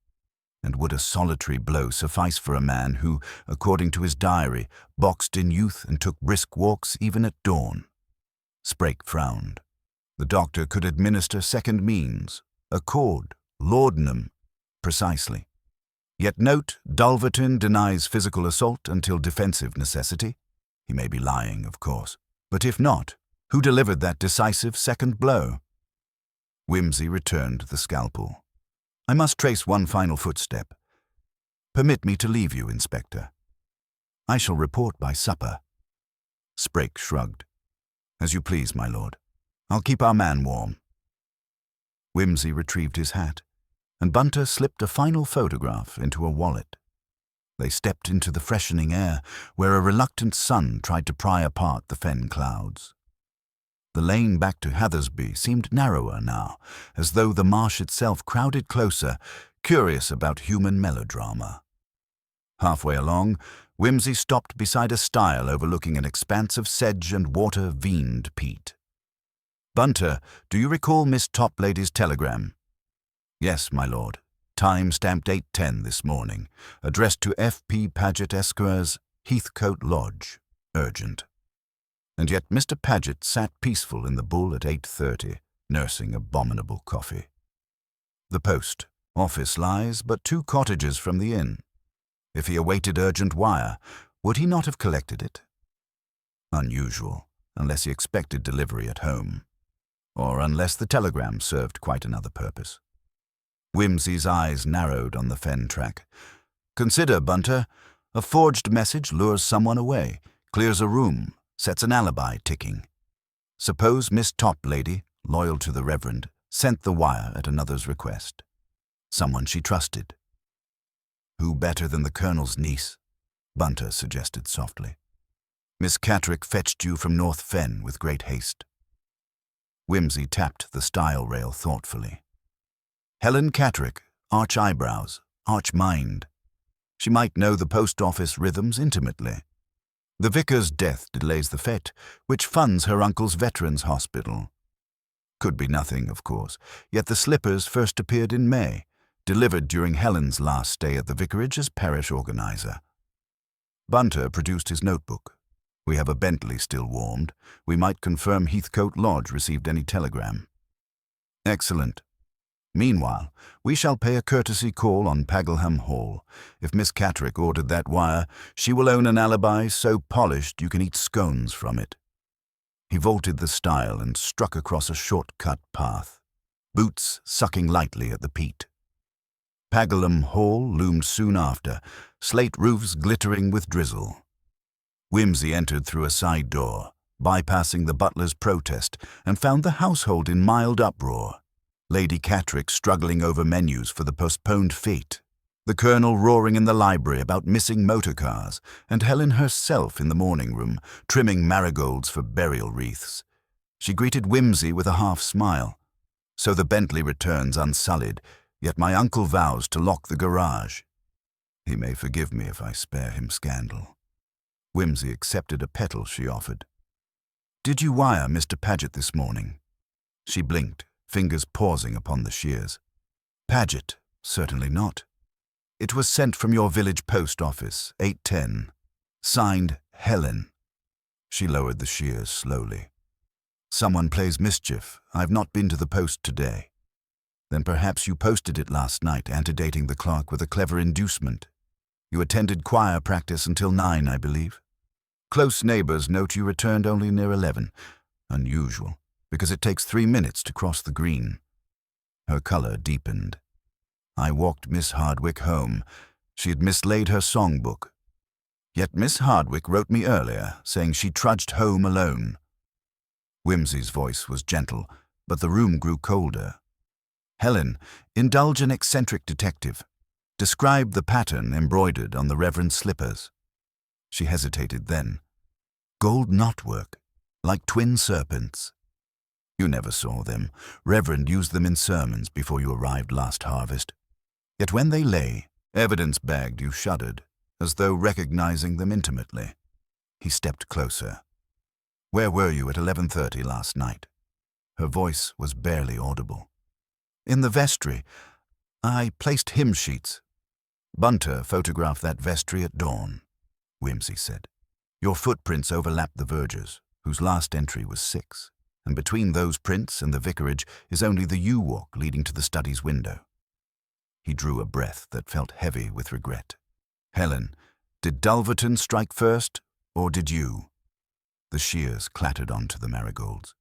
And would a solitary blow suffice for a man who, according to his diary, boxed in youth and took brisk walks even at dawn? Sprake frowned. The Doctor could administer second means, a cord, laudanum, precisely. Yet note, Dulverton denies physical assault until defensive necessity. He may be lying, of course. But if not, who delivered that decisive second blow? Whimsy returned the scalpel. I must trace one final footstep. Permit me to leave you, Inspector. I shall report by supper. Sprake shrugged. As you please, my lord. I'll keep our man warm. Whimsy retrieved his hat, and Bunter slipped a final photograph into a wallet. They stepped into the freshening air, where a reluctant sun tried to pry apart the fen clouds. The lane back to Hathersby seemed narrower now, as though the marsh itself crowded closer, curious about human melodrama. Halfway along, Whimsy stopped beside a stile overlooking an expanse of sedge and water-vened peat. Bunter, do you recall Miss Toplady's telegram? Yes, my lord. Time stamped 8:10 this morning. Addressed to F.P. Paget, Esquires, Heathcote Lodge. Urgent. And yet Mr. Paget sat peaceful in the Bull at 8:30, nursing abominable coffee. The post. Office lies but 2 cottages from the inn. If he awaited urgent wire, would he not have collected it? Unusual, unless he expected delivery at home. Or unless the telegram served quite another purpose. Whimsy's eyes narrowed on the fen track. Consider, Bunter, a forged message lures someone away, clears a room, sets an alibi ticking. Suppose Miss Toplady, loyal to the Reverend, sent the wire at another's request. Someone she trusted. Who better than the Colonel's niece? Bunter suggested softly. Miss Catterick fetched you from North Fen with great haste. Whimsy tapped the stile rail thoughtfully. Helen Catterick, arch eyebrows, arch mind. She might know the post office rhythms intimately. The vicar's death delays the fete, which funds her uncle's veterans' hospital. Could be nothing, of course, yet the slippers first appeared in May, delivered during Helen's last stay at the vicarage as parish organizer. Bunter produced his notebook. We have a Bentley still warmed. We might confirm Heathcote Lodge received any telegram. Excellent. Meanwhile, we shall pay a courtesy call on Pagleham Hall. If Miss Catterick ordered that wire, she will own an alibi so polished you can eat scones from it. He vaulted the stile and struck across a short-cut path, boots sucking lightly at the peat. Pagleham Hall loomed soon after, slate roofs glittering with drizzle. Whimsy entered through a side door, bypassing the butler's protest, and found the household in mild uproar. Lady Catterick struggling over menus for the postponed fete, the Colonel roaring in the library about missing motor cars, and Helen herself in the morning room, trimming marigolds for burial wreaths. She greeted Whimsy with a half-smile. So the Bentley returns unsullied, yet my uncle vows to lock the garage. He may forgive me if I spare him scandal. Whimsy accepted a petal she offered. Did you wire Mr. Paget this morning? She blinked, fingers pausing upon the shears. Paget, certainly not. It was sent from your village post office, 810. Signed, Helen. She lowered the shears slowly. Someone plays mischief. I've not been to the post today. Then perhaps you posted it last night, antedating the clock with a clever inducement. You attended choir practice until 9, I believe. Close neighbors note you returned only near 11. Unusual, because it takes 3 minutes to cross the green. Her color deepened. I walked Miss Hardwick home. She had mislaid her songbook. Yet Miss Hardwick wrote me earlier, saying she trudged home alone. Whimsy's voice was gentle, but the room grew colder. Helen, indulge an eccentric detective. Describe the pattern embroidered on the Reverend's slippers. She hesitated then. Gold knotwork, like twin serpents. You never saw them. Reverend used them in sermons before you arrived last harvest. Yet when they lay, evidence-bagged, you shuddered, as though recognizing them intimately. He stepped closer. Where were you at 11:30 last night? Her voice was barely audible. In the vestry. I placed hymn sheets. Bunter photographed that vestry at dawn, Whimsy said. Your footprints overlapped the verger's, whose last entry was 6, and between those prints and the vicarage is only the yew-walk leading to the study's window. He drew a breath that felt heavy with regret. Helen, did Dulverton strike first, or did you? The shears clattered onto the marigolds.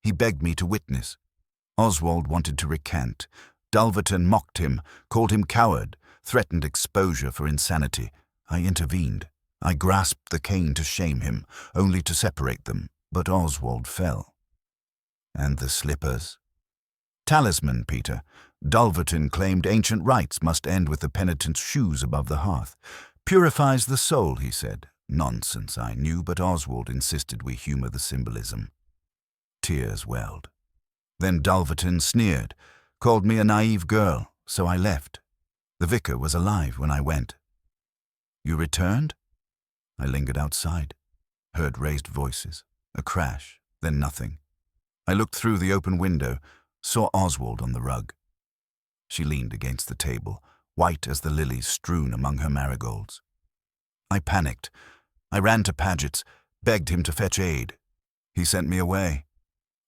He begged me to witness. Oswald wanted to recant. Dulverton mocked him, called him coward, threatened exposure for insanity. I intervened. I grasped the cane to shame him, only to separate them, but Oswald fell. And the slippers? Talisman, Peter. Dulverton claimed ancient rites must end with the penitent's shoes above the hearth. Purifies the soul, he said. Nonsense, I knew, but Oswald insisted we humor the symbolism. Tears welled. Then Dulverton sneered, called me a naive girl, so I left. The vicar was alive when I went. You returned? I lingered outside, heard raised voices, a crash, then nothing. I looked through the open window, saw Oswald on the rug. She leaned against the table, white as the lilies strewn among her marigolds. I panicked. I ran to Paget's, begged him to fetch aid. He sent me away.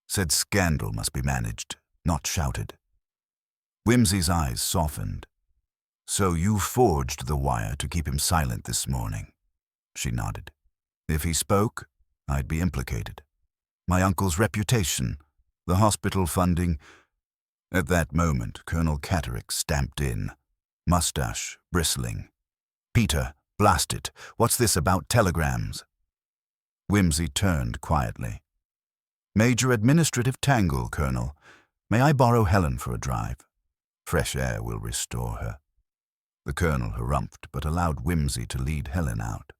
Said scandal must be managed, not shouted. Whimsy's eyes softened. So you forged the wire to keep him silent this morning? She nodded. If he spoke, I'd be implicated. My uncle's reputation, the hospital funding. At that moment, Colonel Catterick stamped in, mustache bristling. Peter, blast it. What's this about telegrams? Whimsy turned quietly. Major administrative tangle, Colonel. May I borrow Helen for a drive? Fresh air will restore her. The Colonel harumphed, but allowed Whimsy to lead Helen out.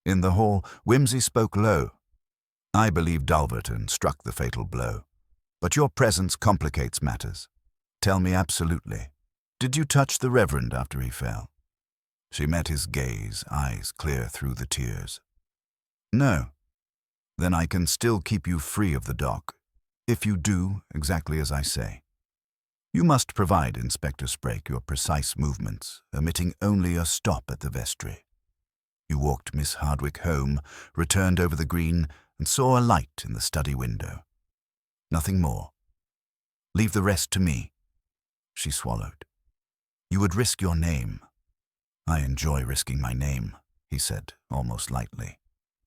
In the hall, Whimsy spoke low. I believe Dulverton struck the fatal blow, but your presence complicates matters. Tell me absolutely, did you touch the Reverend after he fell? She met his gaze, eyes clear through the tears. No. Then I can still keep you free of the dock, if you do exactly as I say. You must provide Inspector Sprake your precise movements, omitting only a stop at the vestry. You walked Miss Hardwick home, returned over the green, and saw a light in the study window. Nothing more. Leave the rest to me. She swallowed. You would risk your name. I enjoy risking my name, he said, almost lightly.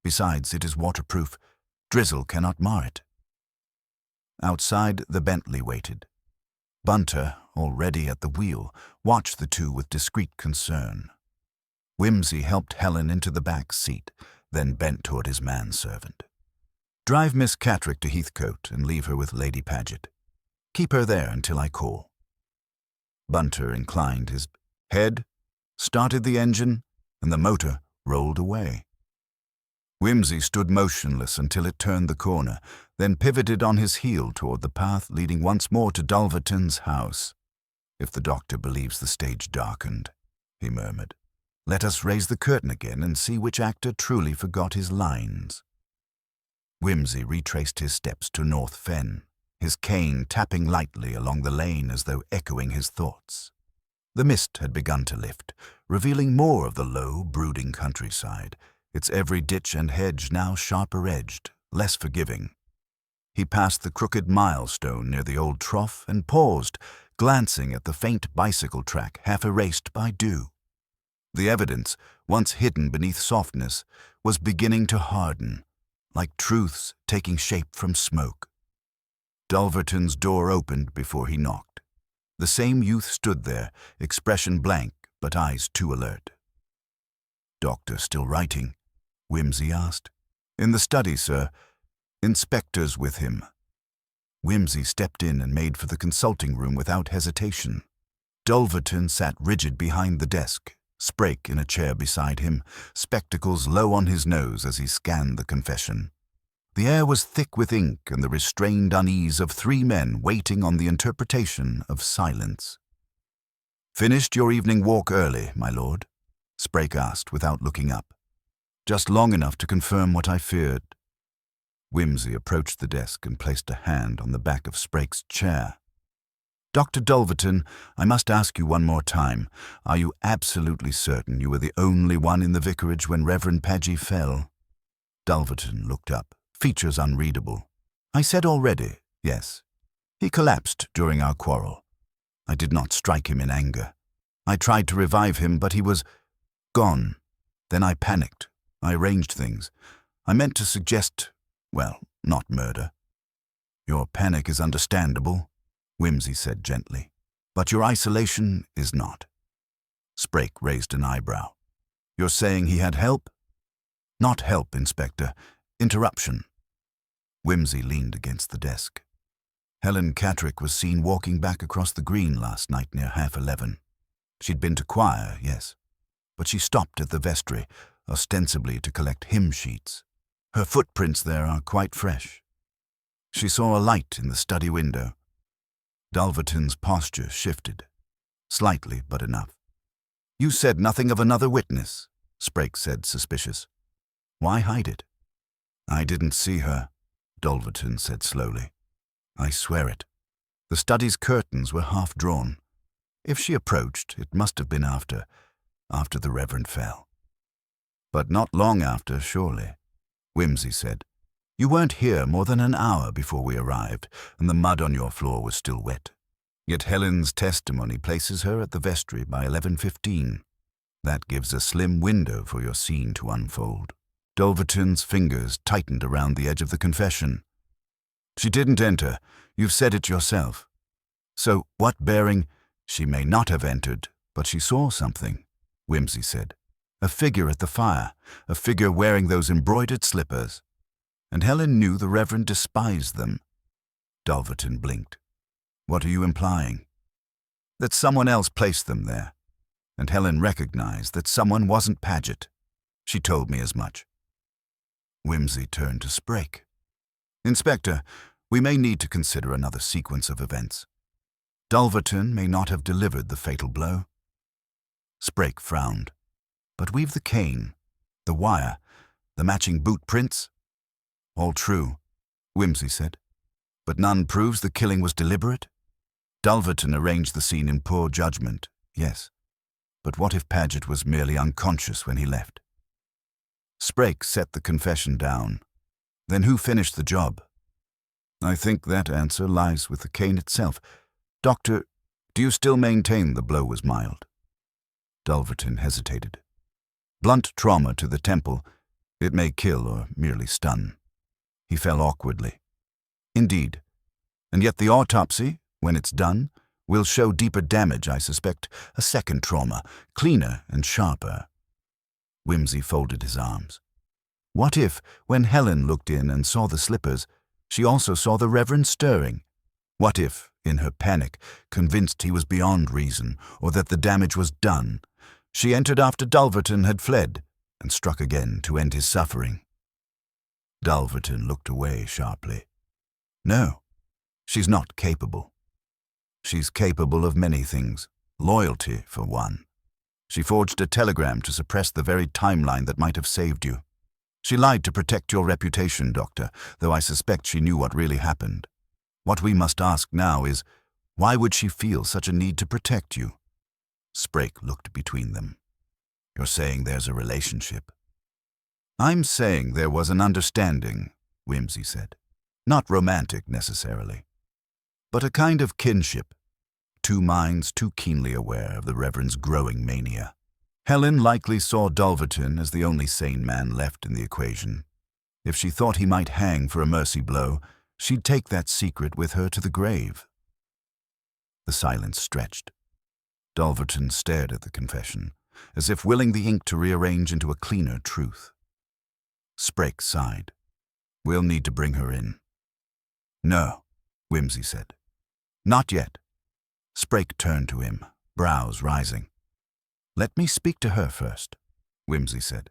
Besides, it is waterproof. Drizzle cannot mar it. Outside, the Bentley waited. Bunter, already at the wheel, watched the two with discreet concern. Whimsy helped Helen into the back seat, then bent toward his manservant. Drive Miss Catterick to Heathcote and leave her with Lady Paget. Keep her there until I call. Bunter inclined his head, started the engine, and the motor rolled away. Whimsy stood motionless until it turned the corner, then pivoted on his heel toward the path leading once more to Dulverton's house. If the doctor believes the stage darkened, he murmured. Let us raise the curtain again and see which actor truly forgot his lines. Whimsy retraced his steps to North Fen, his cane tapping lightly along the lane as though echoing his thoughts. The mist had begun to lift, revealing more of the low, brooding countryside, its every ditch and hedge now sharper-edged, less forgiving. He passed the crooked milestone near the old trough and paused, glancing at the faint bicycle track half erased by dew. The evidence, once hidden beneath softness, was beginning to harden, like truths taking shape from smoke. Dulverton's door opened before he knocked. The same youth stood there, expression blank but eyes too alert. "Doctor still writing?" Whimsy asked. "In the study, sir. Inspector's with him." Whimsy stepped in and made for the consulting room without hesitation. Dulverton sat rigid behind the desk, Sprake in a chair beside him, spectacles low on his nose as he scanned the confession. The air was thick with ink and the restrained unease of three men waiting on the interpretation of silence. "Finished your evening walk early, my lord?" Sprake asked without looking up. "Just long enough to confirm what I feared." Whimsy approached the desk and placed a hand on the back of Sprake's chair. "Dr. Dulverton, I must ask you one more time. Are you absolutely certain you were the only one in the vicarage when Reverend Paggy fell?" Dulverton looked up, features unreadable. "I said already, yes. He collapsed during our quarrel. I did not strike him in anger. I tried to revive him, but he was gone. Then I panicked. I arranged things. I meant to suggest, well, not murder." "Your panic is understandable," Whimsy said gently, "but your isolation is not." Sprake raised an eyebrow. "You're saying he had help?" "Not help, Inspector. Interruption." Whimsy leaned against the desk. "Helen Catterick was seen walking back across the green last night near 11:30. She'd been to choir, yes, but she stopped at the vestry, ostensibly to collect hymn sheets. Her footprints there are quite fresh. She saw a light in the study window." Dulverton's posture shifted. Slightly, but enough. "You said nothing of another witness," Sprake said, suspicious. "Why hide it?" "I didn't see her," Dulverton said slowly. "I swear it. The study's curtains were half drawn. If she approached, it must have been after the Reverend fell." "But not long after, surely," Whimsy said. "You weren't here more than an hour before we arrived, and the mud on your floor was still wet. Yet Helen's testimony places her at the vestry by 11:15. That gives a slim window for your scene to unfold." Dulverton's fingers tightened around the edge of the confession. "She didn't enter. You've said it yourself. So what bearing—" "She may not have entered, but she saw something," Whimsy said. "A figure at the fire, a figure wearing those embroidered slippers. And Helen knew the Reverend despised them." Dulverton blinked. "What are you implying?" "That someone else placed them there. And Helen recognized that someone wasn't Paget. She told me as much." Whimsy turned to Sprake. "Inspector, we may need to consider another sequence of events. Dulverton may not have delivered the fatal blow." Sprake frowned. "But we've the cane, the wire, the matching boot prints." "All true," Whimsy said. "But none proves the killing was deliberate. Dulverton arranged the scene in poor judgment, yes. But what if Paget was merely unconscious when he left?" Sprake set the confession down. "Then who finished the job?" "I think that answer lies with the cane itself. Doctor, do you still maintain the blow was mild?" Dulverton hesitated. "Blunt trauma to the temple. It may kill or merely stun." He fell awkwardly. "Indeed. And yet the autopsy, when it's done, will show deeper damage, I suspect, a second trauma, cleaner and sharper." Whimsy folded his arms. "What if, when Helen looked in and saw the slippers, she also saw the Reverend stirring? What if, in her panic, convinced he was beyond reason or that the damage was done, she entered after Dulverton had fled and struck again to end his suffering?" Dulverton looked away sharply. "No, she's not capable. She's capable of many things, loyalty for one. She forged a telegram to suppress the very timeline that might have saved you. She lied to protect your reputation, Doctor, though I suspect she knew what really happened. What we must ask now is, why would she feel such a need to protect you?" Sprake looked between them. "You're saying there's a relationship?" "I'm saying there was an understanding," Whimsy said. "Not romantic, necessarily, but a kind of kinship. Two minds too keenly aware of the Reverend's growing mania. Helen likely saw Dulverton as the only sane man left in the equation. If she thought he might hang for a mercy blow, she'd take that secret with her to the grave." The silence stretched. Dulverton stared at the confession, as if willing the ink to rearrange into a cleaner truth. Sprake sighed. "We'll need to bring her in." "No," Whimsy said. "Not yet." Sprake turned to him, brows rising. "Let me speak to her first," Whimsy said.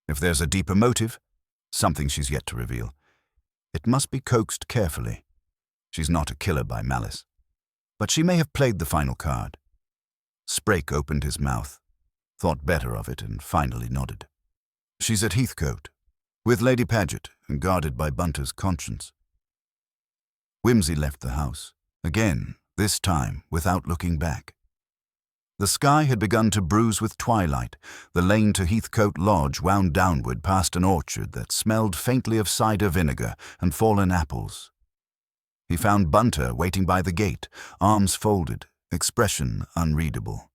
"If there's a deeper motive, something she's yet to reveal, it must be coaxed carefully. She's not a killer by malice, but she may have played the final card." Sprake opened his mouth, thought better of it, and finally nodded. "She's at Heathcote, with Lady Paget, and guarded by Bunter's conscience." Whimsy left the house, again, this time without looking back. The sky had begun to bruise with twilight. The lane to Heathcote Lodge wound downward past an orchard that smelled faintly of cider vinegar and fallen apples. He found Bunter waiting by the gate, arms folded, expression unreadable.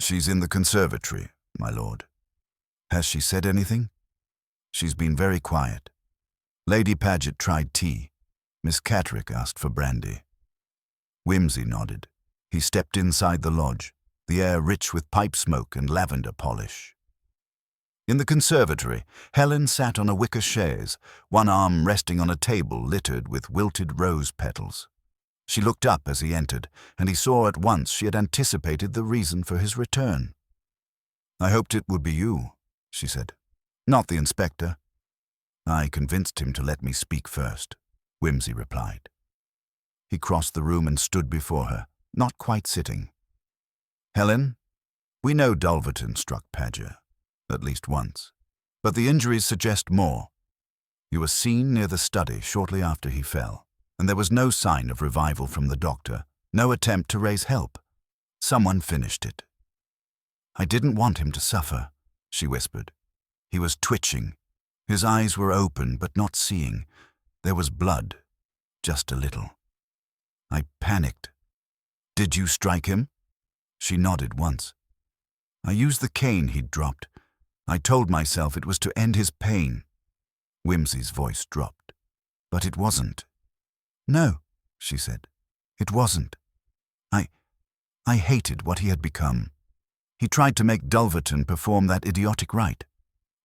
"She's in the conservatory, my lord." "Has she said anything?" "She's been very quiet. Lady Paget tried tea. Miss Catterick asked for brandy." Whimsy nodded. He stepped inside the lodge, the air rich with pipe smoke and lavender polish. In the conservatory, Helen sat on a wicker chaise, one arm resting on a table littered with wilted rose petals. She looked up as he entered, and he saw at once she had anticipated the reason for his return. "I hoped it would be you," she said. "Not the inspector." "I convinced him to let me speak first," Whimsy replied. He crossed the room and stood before her, not quite sitting. "Helen, we know Dulverton struck Paget, at least once, but the injuries suggest more. You were seen near the study shortly after he fell, and there was no sign of revival from the doctor, no attempt to raise help. Someone finished it." "I didn't want him to suffer," she whispered. He was twitching. His eyes were open but not seeing. There was blood, just a little. "I panicked." "Did you strike him?" She nodded once. "I used the cane he'd dropped. I told myself it was to end his pain." Whimsy's voice dropped. "But it wasn't." "No," she said. "It wasn't. I hated what he had become. He tried to make Dulverton perform that idiotic rite.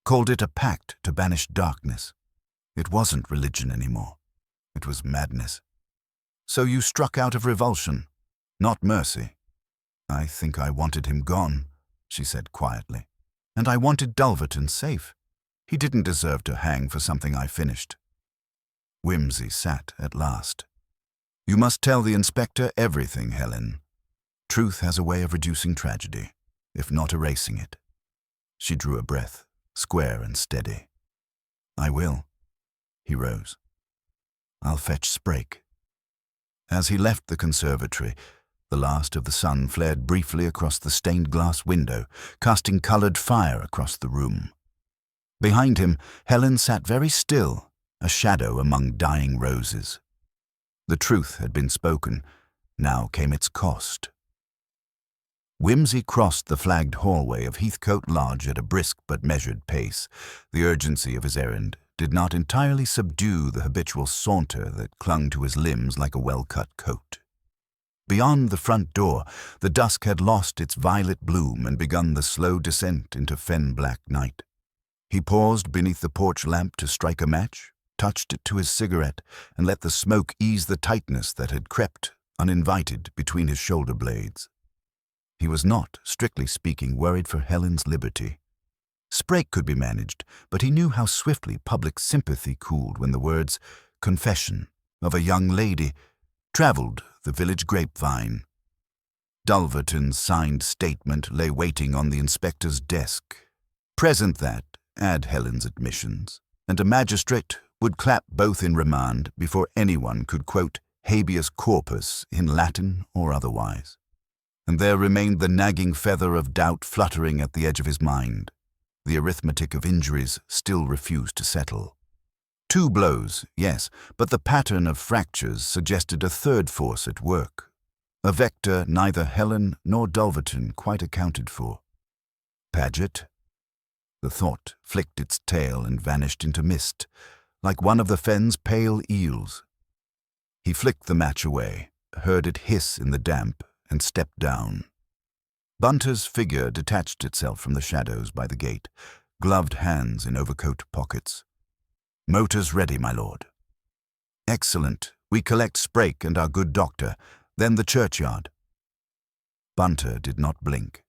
Called it a pact to banish darkness. It wasn't religion anymore. It was madness. So you struck out of revulsion, not mercy." "I think I wanted him gone," she said quietly. "And I wanted Dulverton safe. He didn't deserve to hang for something I finished." Whimsy sat at last. "You must tell the inspector everything, Helen. Truth has a way of reducing tragedy, if not erasing it." She drew a breath, square and steady. "I will." He rose. "I'll fetch Sprake." As he left the conservatory, the last of the sun flared briefly across the stained-glass window, casting coloured fire across the room. Behind him, Helen sat very still, a shadow among dying roses. The truth had been spoken. Now came its cost. Whimsy crossed the flagged hallway of Heathcote Lodge at a brisk but measured pace. The urgency of his errand did not entirely subdue the habitual saunter that clung to his limbs like a well-cut coat. Beyond the front door, the dusk had lost its violet bloom and begun the slow descent into fen-black night. He paused beneath the porch lamp to strike a match, touched it to his cigarette, and let the smoke ease the tightness that had crept, uninvited, between his shoulder blades. He was not, strictly speaking, worried for Helen's liberty. Sprake could be managed, but he knew how swiftly public sympathy cooled when the words "confession" of a young lady traveled the village grapevine. Dulverton's signed statement lay waiting on the inspector's desk. Present that, add Helen's admissions, and a magistrate would clap both in remand before anyone could quote habeas corpus in Latin or otherwise. And there remained the nagging feather of doubt fluttering at the edge of his mind. The arithmetic of injuries still refused to settle. 2 blows, yes, but the pattern of fractures suggested a third force at work, a vector neither Helen nor Dulverton quite accounted for. Paget? The thought flicked its tail and vanished into mist, like one of the fen's pale eels. He flicked the match away, heard it hiss in the damp, and stepped down. Bunter's figure detached itself from the shadows by the gate, gloved hands in overcoat pockets. "Motors ready, my lord." "Excellent. We collect Sprake and our good doctor, then the churchyard." Bunter did not blink.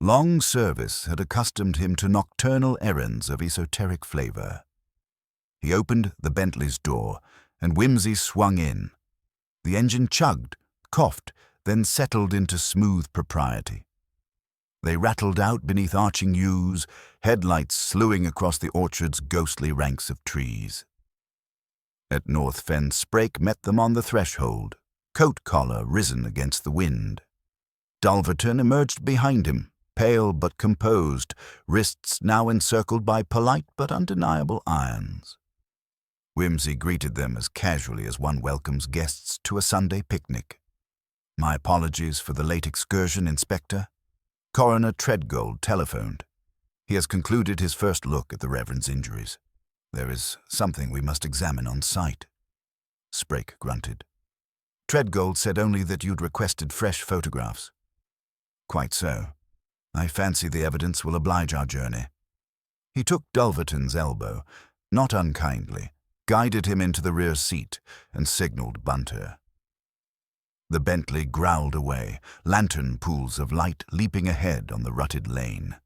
Long service had accustomed him to nocturnal errands of esoteric flavor. He opened the Bentley's door, and Whimsy swung in. The engine chugged, coughed, then settled into smooth propriety. They rattled out beneath arching yews, headlights slewing across the orchard's ghostly ranks of trees. At North Fen, Sprake met them on the threshold, coat collar risen against the wind. Dulverton emerged behind him, pale but composed, wrists now encircled by polite but undeniable irons. Whimsy greeted them as casually as one welcomes guests to a Sunday picnic. "My apologies for the late excursion, Inspector." Coroner Treadgold telephoned. "He has concluded his first look at the Reverend's injuries. There is something we must examine on site." Sprake grunted. "Treadgold said only that you'd requested fresh photographs." "Quite so. I fancy the evidence will oblige our journey." He took Dulverton's elbow, not unkindly, guided him into the rear seat, and signaled Bunter. The Bentley growled away, lantern pools of light leaping ahead on the rutted lane.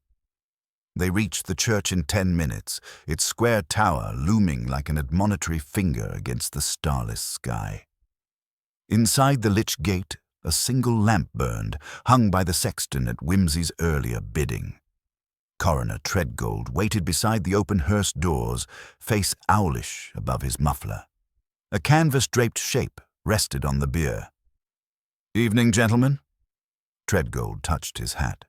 They reached the church in 10 minutes, its square tower looming like an admonitory finger against the starless sky. Inside the lich gate, a single lamp burned, hung by the sexton at Whimsy's earlier bidding. Coroner Treadgold waited beside the open hearse doors, face owlish above his muffler. A canvas-draped shape rested on the bier. "Evening, gentlemen." Treadgold touched his hat.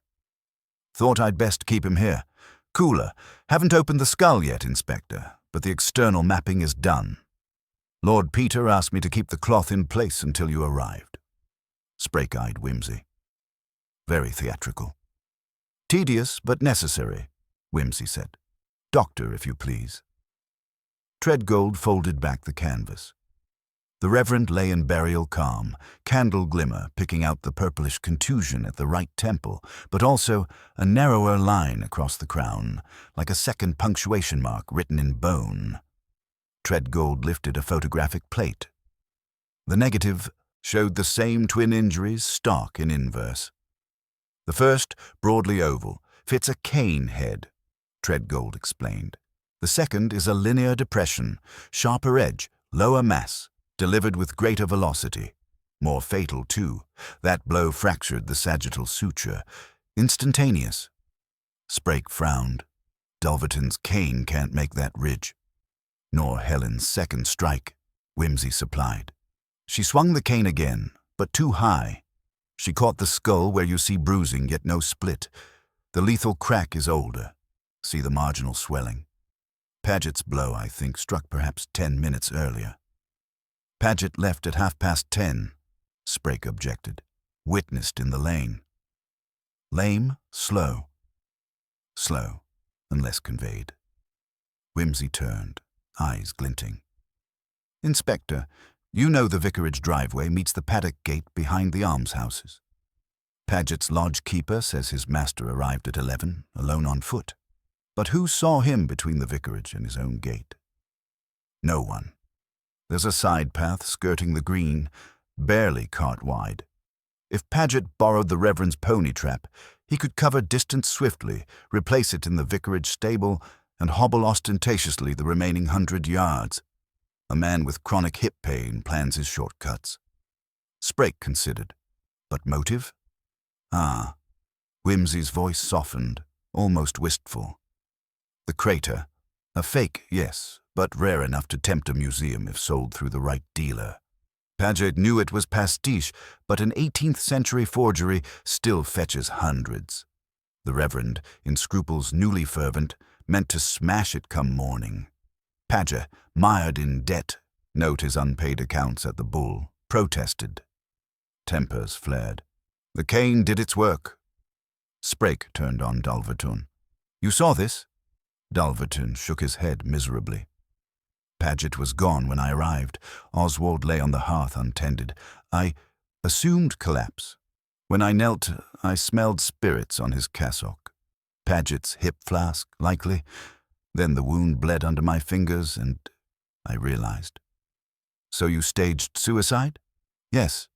"Thought I'd best keep him here. Cooler. Haven't opened the skull yet, Inspector, but the external mapping is done. Lord Peter asked me to keep the cloth in place until you arrived." Sprake eyed Whimsy. "Very theatrical." "Tedious but necessary," Whimsy said. "Doctor, if you please." Treadgold folded back the canvas. The Reverend lay in burial calm, candle glimmer picking out the purplish contusion at the right temple, but also a narrower line across the crown, like a second punctuation mark written in bone. Treadgold lifted a photographic plate. The negative showed the same twin injuries stark in inverse. The first, broadly oval, fits a cane head, Treadgold explained. The second is a linear depression, sharper edge, lower mass, delivered with greater velocity. More fatal, too. That blow fractured the sagittal suture. Instantaneous. Sprake frowned. Dulverton's cane can't make that ridge. Nor Helen's second strike, Whimsy supplied. She swung the cane again, but too high. She caught the skull where you see bruising, yet no split. The lethal crack is older. See the marginal swelling. Paget's blow, I think, struck perhaps 10 minutes earlier. Paget left at 10:30, Sprake objected. Witnessed in the lane. Lame, slow. Slow, unless conveyed. Whimsy turned, eyes glinting. "Inspector, you know the vicarage driveway meets the paddock gate behind the almshouses. Paget's lodge keeper says his master arrived at 11, alone on foot. But who saw him between the vicarage and his own gate? No one. There's a side path skirting the green, barely cart wide. If Paget borrowed the Reverend's pony trap, he could cover distance swiftly, replace it in the vicarage stable, and hobble ostentatiously the remaining 100 yards. A man with chronic hip pain plans his shortcuts." Sprake considered. But motive? Ah. Whimsy's voice softened, almost wistful. The crater. A fake, yes, but rare enough to tempt a museum if sold through the right dealer. Paget knew it was pastiche, but an 18th century forgery still fetches hundreds. The Reverend, in scruples newly fervent, meant to smash it come morning. Paget, mired in debt, note his unpaid accounts at the Bull, protested. Tempers flared. The cane did its work. Sprake turned on Dulverton. You saw this? Dulverton shook his head miserably. Paget was gone when I arrived. Oswald lay on the hearth untended. I assumed collapse. When I knelt, I smelled spirits on his cassock. Paget's hip flask, likely. Then the wound bled under my fingers, and I realized. So you staged suicide? Yes.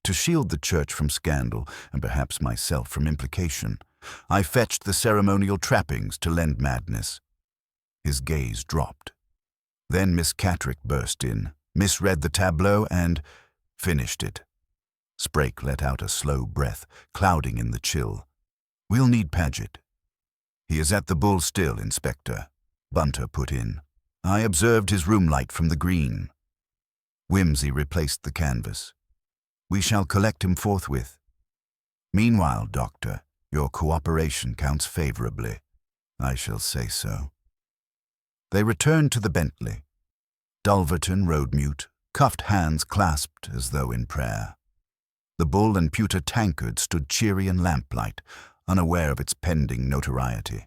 To shield the church from scandal, and perhaps myself from implication, I fetched the ceremonial trappings to lend madness. His gaze dropped. Then Miss Catterick burst in, misread the tableau, and finished it. Sprake let out a slow breath, clouding in the chill. We'll need Paget. He is at the Bull still, Inspector, Bunter put in. I observed his room light from the green. Whimsy replaced the canvas. We shall collect him forthwith. Meanwhile, Doctor, your cooperation counts favorably. I shall say so. They returned to the Bentley. Dulverton rode mute, cuffed hands clasped as though in prayer. The Bull and pewter tankard stood cheery in lamplight, unaware of its pending notoriety.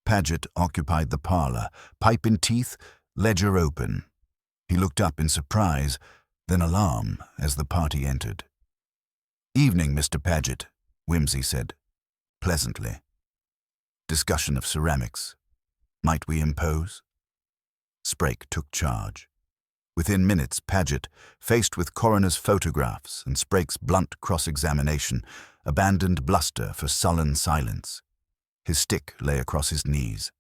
Paget occupied the parlor, pipe in teeth, ledger open. He looked up in surprise, then alarm, as the party entered. Evening, Mr. Paget, Whimsy said, pleasantly. Discussion of ceramics. Might we impose? Sprake took charge. Within minutes, Paget, faced with coroner's photographs and Sprake's blunt cross-examination, abandoned bluster for sullen silence. His stick lay across his knees.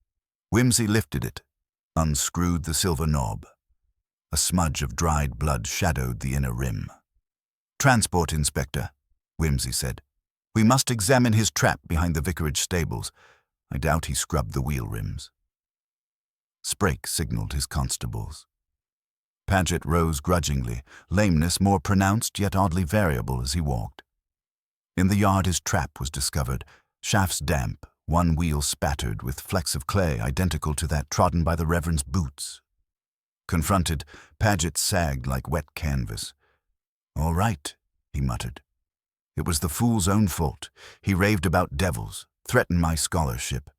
Whimsy lifted it, unscrewed the silver knob. A smudge of dried blood shadowed the inner rim. Transport, Inspector, Whimsy said. We must examine his trap behind the vicarage stables. I doubt he scrubbed the wheel rims. Sprake signaled his constables. Paget rose grudgingly, lameness more pronounced yet oddly variable as he walked. In the yard his trap was discovered, shafts damp, one wheel spattered with flecks of clay identical to that trodden by the Reverend's boots. Confronted, Paget sagged like wet canvas. All right, he muttered. It was the fool's own fault. He raved about devils, threatened my scholarship.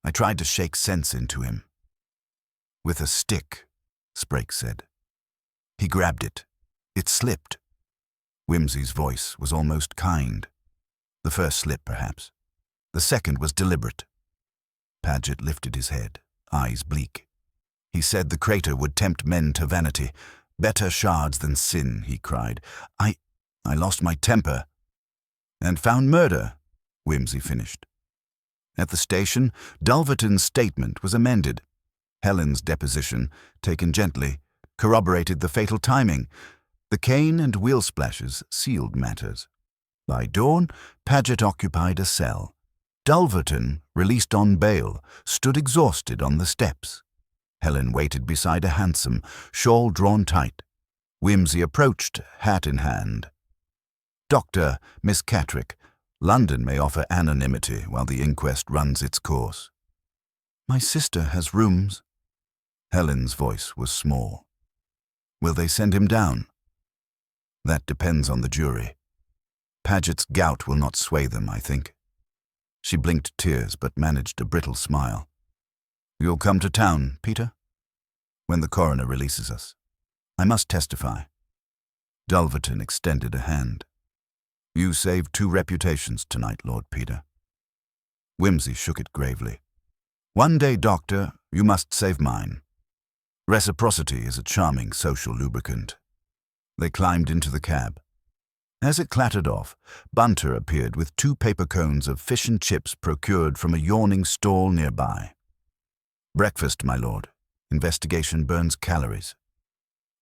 I tried to shake sense into him. With a stick, Sprake said. He grabbed it. It slipped. Whimsy's voice was almost kind. The first slip, perhaps. The second was deliberate. Paget lifted his head, eyes bleak. He said the crater would tempt men to vanity. Better shards than sin, he cried. I lost my temper. And found murder, Whimsy finished. At the station, Dulverton's statement was amended. Helen's deposition, taken gently, corroborated the fatal timing. The cane and wheel splashes sealed matters. By dawn, Paget occupied a cell. Dulverton, released on bail, stood exhausted on the steps. Helen waited beside a hansom, shawl drawn tight. Whimsy approached, hat in hand. Doctor, Miss Catterick, London may offer anonymity while the inquest runs its course. My sister has rooms. Helen's voice was small. Will they send him down? That depends on the jury. Paget's gout will not sway them, I think. She blinked tears but managed a brittle smile. You'll come to town, Peter? When the coroner releases us. I must testify. Dulverton extended a hand. You saved 2 reputations tonight, Lord Peter. Whimsy shook it gravely. One day, Doctor, you must save mine. Reciprocity is a charming social lubricant. They climbed into the cab. As it clattered off, Bunter appeared with 2 paper cones of fish and chips procured from a yawning stall nearby. Breakfast, my lord. Investigation burns calories.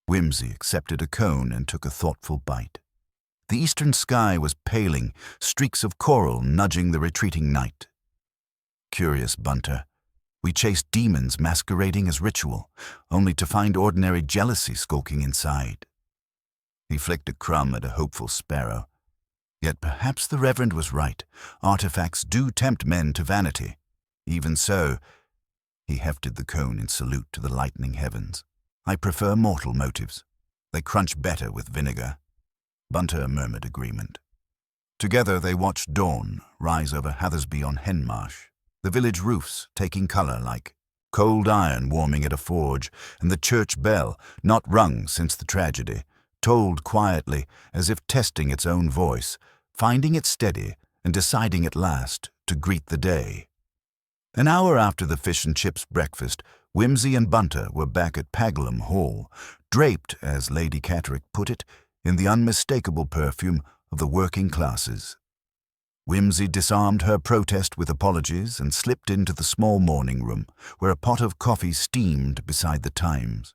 Whimsy accepted a cone and took a thoughtful bite. The eastern sky was paling, streaks of coral nudging the retreating night. Curious bunter, we chased demons masquerading as ritual, only to find ordinary jealousy skulking inside. He flicked a crumb at a hopeful sparrow. Yet perhaps the Reverend was right. Artifacts do tempt men to vanity. Even so, he hefted the cone in salute to the lightning heavens. I prefer mortal motives. They crunch better with vinegar. Bunter murmured agreement. Together they watched dawn rise over Hathersby on Henmarsh, the village roofs taking colour like cold iron warming at a forge, and the church bell, not rung since the tragedy, tolled quietly as if testing its own voice, finding it steady and deciding at last to greet the day. An hour after the fish and chips breakfast, Whimsy and Bunter were back at Paglum Hall, draped, as Lady Catterick put it, in the unmistakable perfume of the working classes. Whimsy disarmed her protest with apologies and slipped into the small morning room, where a pot of coffee steamed beside the Times.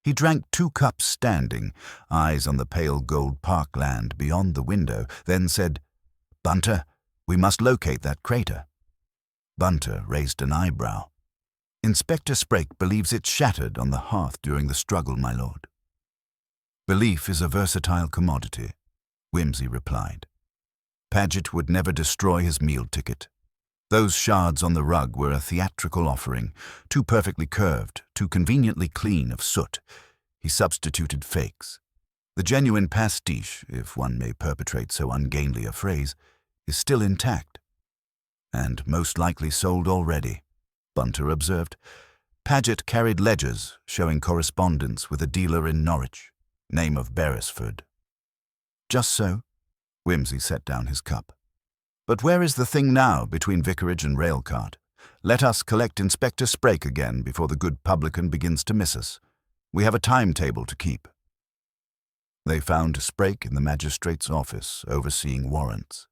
He drank 2 cups standing, eyes on the pale gold parkland beyond the window, then said, "Bunter, we must locate that crater." Bunter raised an eyebrow. "Inspector Sprake believes it shattered on the hearth during the struggle, my lord." "Belief is a versatile commodity," Whimsy replied. Paget would never destroy his meal ticket. Those shards on the rug were a theatrical offering, too perfectly curved, too conveniently clean of soot. He substituted fakes. The genuine pastiche, if one may perpetrate so ungainly a phrase, is still intact. "And most likely sold already," Bunter observed. Paget carried ledgers showing correspondence with a dealer in Norwich, name of Beresford. "Just so." Whimsy set down his cup. "But where is the thing now between vicarage and railcart? Let us collect Inspector Sprake again before the good publican begins to miss us. We have a timetable to keep." They found Sprake in the magistrate's office, overseeing warrants.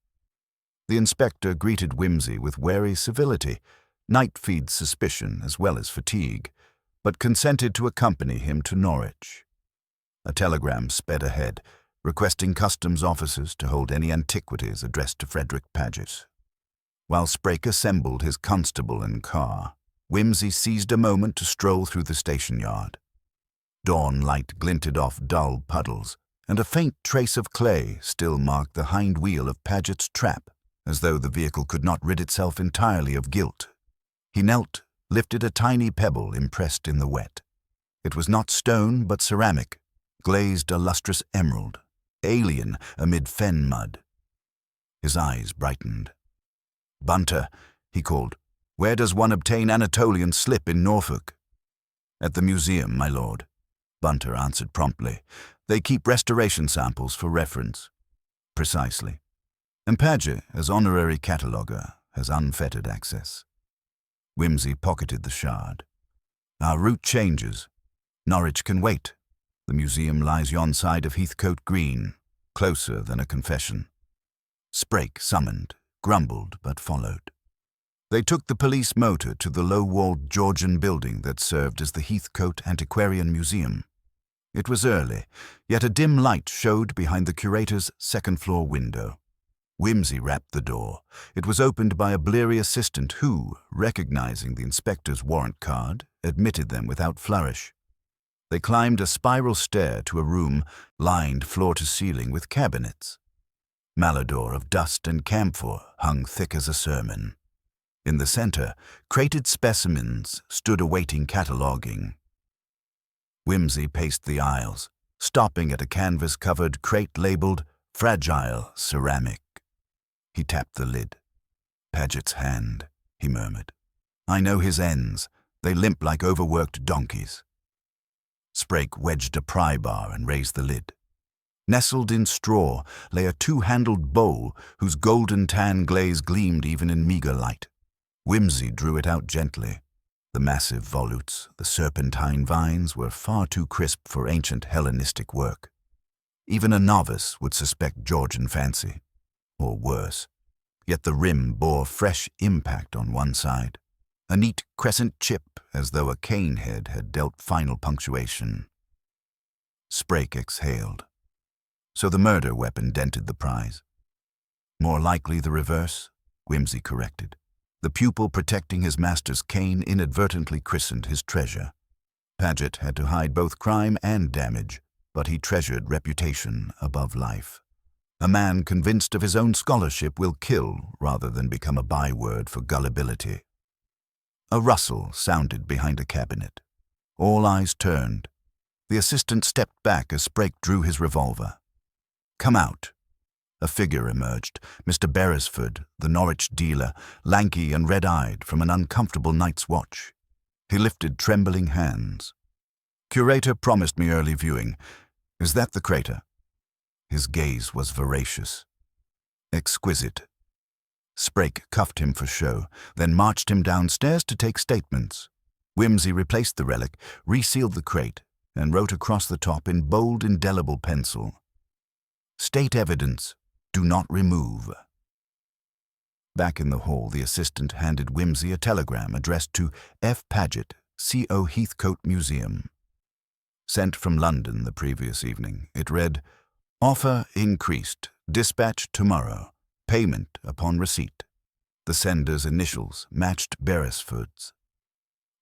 The inspector greeted Whimsy with wary civility. Night feeds suspicion as well as fatigue, but consented to accompany him to Norwich. A telegram sped ahead, requesting customs officers to hold any antiquities addressed to Frederick Paget. While Sprake assembled his constable and car, Whimsy seized a moment to stroll through the station yard. Dawn light glinted off dull puddles, and a faint trace of clay still marked the hind wheel of Paget's trap, as though the vehicle could not rid itself entirely of guilt. He knelt, lifted a tiny pebble impressed in the wet. It was not stone but ceramic, glazed a lustrous emerald, alien amid fen mud. His eyes brightened. "Bunter," he called, "where does one obtain Anatolian slip in Norfolk?" "At the museum, my lord," Bunter answered promptly. "They keep restoration samples for reference." "Precisely. And Paget, as honorary cataloguer, has unfettered access." Whimsy pocketed the shard. "Our route changes. Norwich can wait. The museum lies yon side of Heathcote Green, closer than a confession." Sprake summoned, grumbled, but followed. They took the police motor to the low-walled Georgian building that served as the Heathcote Antiquarian Museum. It was early, yet a dim light showed behind the curator's second-floor window. Whimsy rapped the door. It was opened by a bleary assistant who, recognizing the inspector's warrant card, admitted them without flourish. They climbed a spiral stair to a room lined floor to ceiling with cabinets. Malodor of dust and camphor hung thick as a sermon. In the center, crated specimens stood awaiting cataloguing. Whimsy paced the aisles, stopping at a canvas-covered crate labeled "Fragile Ceramic." He tapped the lid. "Paget's hand," he murmured. "I know his ends. They limp like overworked donkeys." Sprake wedged a pry bar and raised the lid. Nestled in straw lay a 2-handled bowl whose golden tan glaze gleamed even in meager light. Whimsy drew it out gently. The massive volutes, the serpentine vines were far too crisp for ancient Hellenistic work. Even a novice would suspect Georgian fancy, or worse. Yet the rim bore fresh impact on one side, a neat crescent chip as though a cane head had dealt final punctuation. Sprake exhaled. so the murder weapon dented the prize. More likely the reverse, Whimsy corrected. The pupil protecting his master's cane inadvertently christened his treasure. Paget had to hide both crime and damage, but he treasured reputation above life. A man convinced of his own scholarship will kill rather than become a byword for gullibility. A rustle sounded behind a cabinet. All eyes turned. The assistant stepped back as Sprake drew his revolver. "Come out." A figure emerged, Mr. Beresford, the Norwich dealer, lanky and red-eyed from an uncomfortable night's watch. He lifted trembling hands. "Curator promised me early viewing. Is that the crater?" His gaze was voracious. "Exquisite." Sprake cuffed him for show, then marched him downstairs to take statements. Whimsy replaced the relic, resealed the crate, and wrote across the top in bold, indelible pencil, "State evidence. Do not remove." Back in the hall, the assistant handed Whimsy a telegram addressed to F. Paget, C.O. Heathcote Museum. Sent from London the previous evening, it read, "Offer increased. Dispatch tomorrow. Payment upon receipt." The sender's initials matched Beresford's.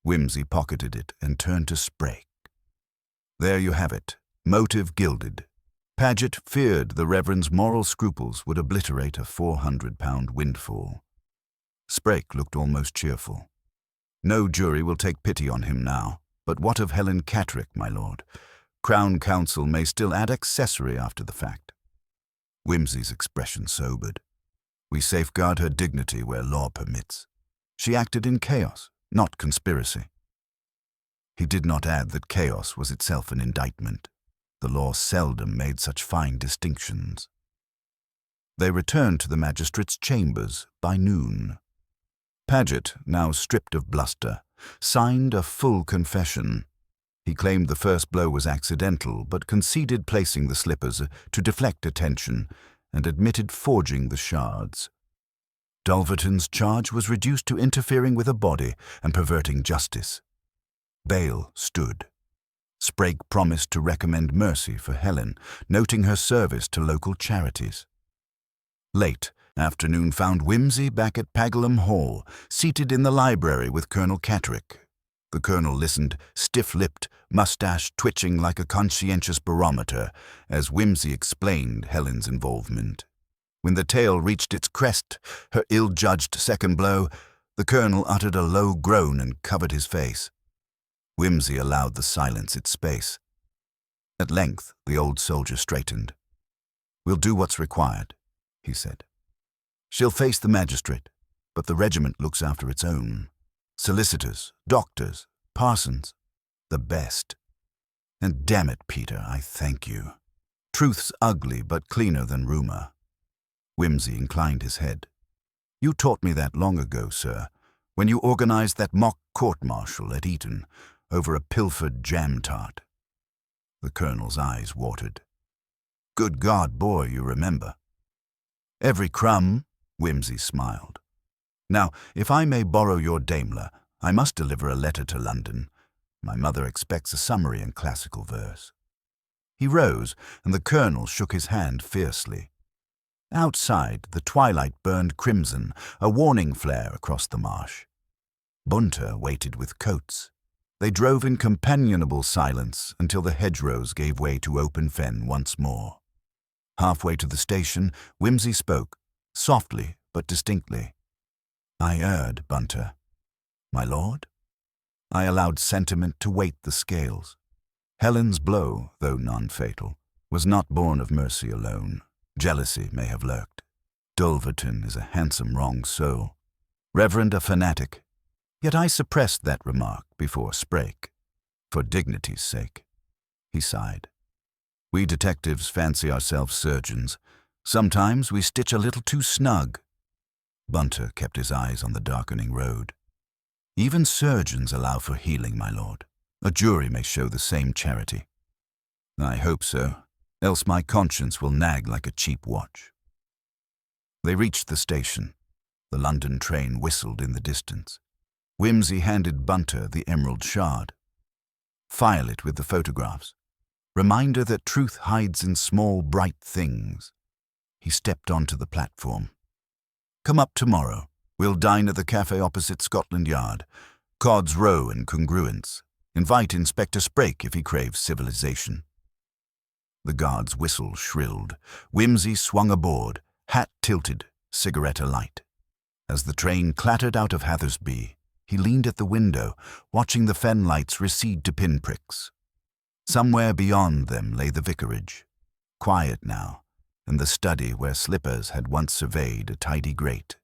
Whimsy pocketed it and turned to Sprake. "There you have it. Motive gilded." Paget feared the Reverend's moral scruples would obliterate a £400 windfall. Sprake looked almost cheerful. "No jury will take pity on him now. But what of Helen Catterick, my lord? Crown Counsel may still add accessory after the fact." Whimsy's expression sobered. "We safeguard her dignity where law permits. She acted in chaos, not conspiracy." He did not add that chaos was itself an indictment. The law seldom made such fine distinctions. They returned to the magistrate's chambers by noon. Paget, now stripped of bluster, signed a full confession. He claimed the first blow was accidental, but conceded placing the slippers to deflect attention and admitted forging the shards. Dulverton's charge was reduced to interfering with a body and perverting justice. Bail stood. Sprake promised to recommend mercy for Helen, noting her service to local charities. Late afternoon found Whimsy back at Pagham Hall, seated in the library with Colonel Catterick. The colonel listened, stiff-lipped, mustache twitching like a conscientious barometer, as Whimsy explained Helen's involvement. When the tale reached its crest, her ill-judged second blow, the colonel uttered a low groan and covered his face. Whimsy allowed the silence its space. At length, the old soldier straightened. "We'll do what's required," he said. "She'll face the magistrate, but the regiment looks after its own. Solicitors, doctors, parsons, the best. And damn it, Peter, I thank you. Truth's ugly but cleaner than rumor." Whimsy inclined his head. "You taught me that long ago, sir, when you organized that mock court-martial at Eton over a pilfered jam-tart." The colonel's eyes watered. "Good God, boy, you remember." "Every crumb," Whimsy smiled. "Now, if I may borrow your Daimler, I must deliver a letter to London. My mother expects a summary in classical verse." He rose, and the colonel shook his hand fiercely. Outside, the twilight burned crimson, a warning flare across the marsh. Bunter waited with coats. They drove in companionable silence until the hedgerows gave way to open fen once more. Halfway to the station, Whimsy spoke, softly but distinctly. "I erred, Bunter." "My lord?" "I allowed sentiment to weight the scales. Helen's blow, though non-fatal, was not born of mercy alone. Jealousy may have lurked. Dulverton is a handsome wrong soul. Reverend a fanatic. Yet I suppressed that remark before Sprake, for dignity's sake." He sighed. "We detectives fancy ourselves surgeons. Sometimes we stitch a little too snug." Bunter kept his eyes on the darkening road. "Even surgeons allow for healing, my lord. A jury may show the same charity." "I hope so, else my conscience will nag like a cheap watch." They reached the station. The London train whistled in the distance. Whimsy handed Bunter the emerald shard. "File it with the photographs." Reminder that truth hides in small, bright things. He stepped onto the platform. "Come up tomorrow. We'll dine at the cafe opposite Scotland Yard. Cod's roe and congruence. Invite Inspector Sprake if he craves civilization." The guard's whistle shrilled. Whimsy swung aboard, hat tilted, cigarette alight. As the train clattered out of Hathersby, he leaned at the window, watching the fen lights recede to pinpricks. Somewhere beyond them lay the vicarage, quiet now, and the study where Slippers had once surveyed a tidy grate.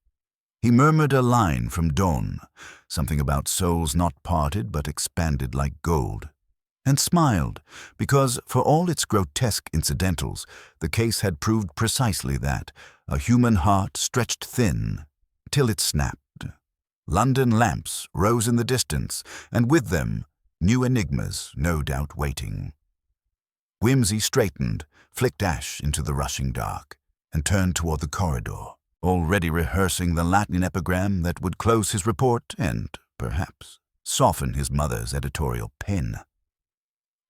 He murmured a line from Dawn, something about souls not parted but expanded like gold, and smiled, because, for all its grotesque incidentals, the case had proved precisely that, a human heart stretched thin till it snapped. London lamps rose in the distance, and with them, new enigmas no doubt waiting. Whimsy straightened, flicked ash into the rushing dark, and turned toward the corridor, already rehearsing the Latin epigram that would close his report and, perhaps, soften his mother's editorial pen.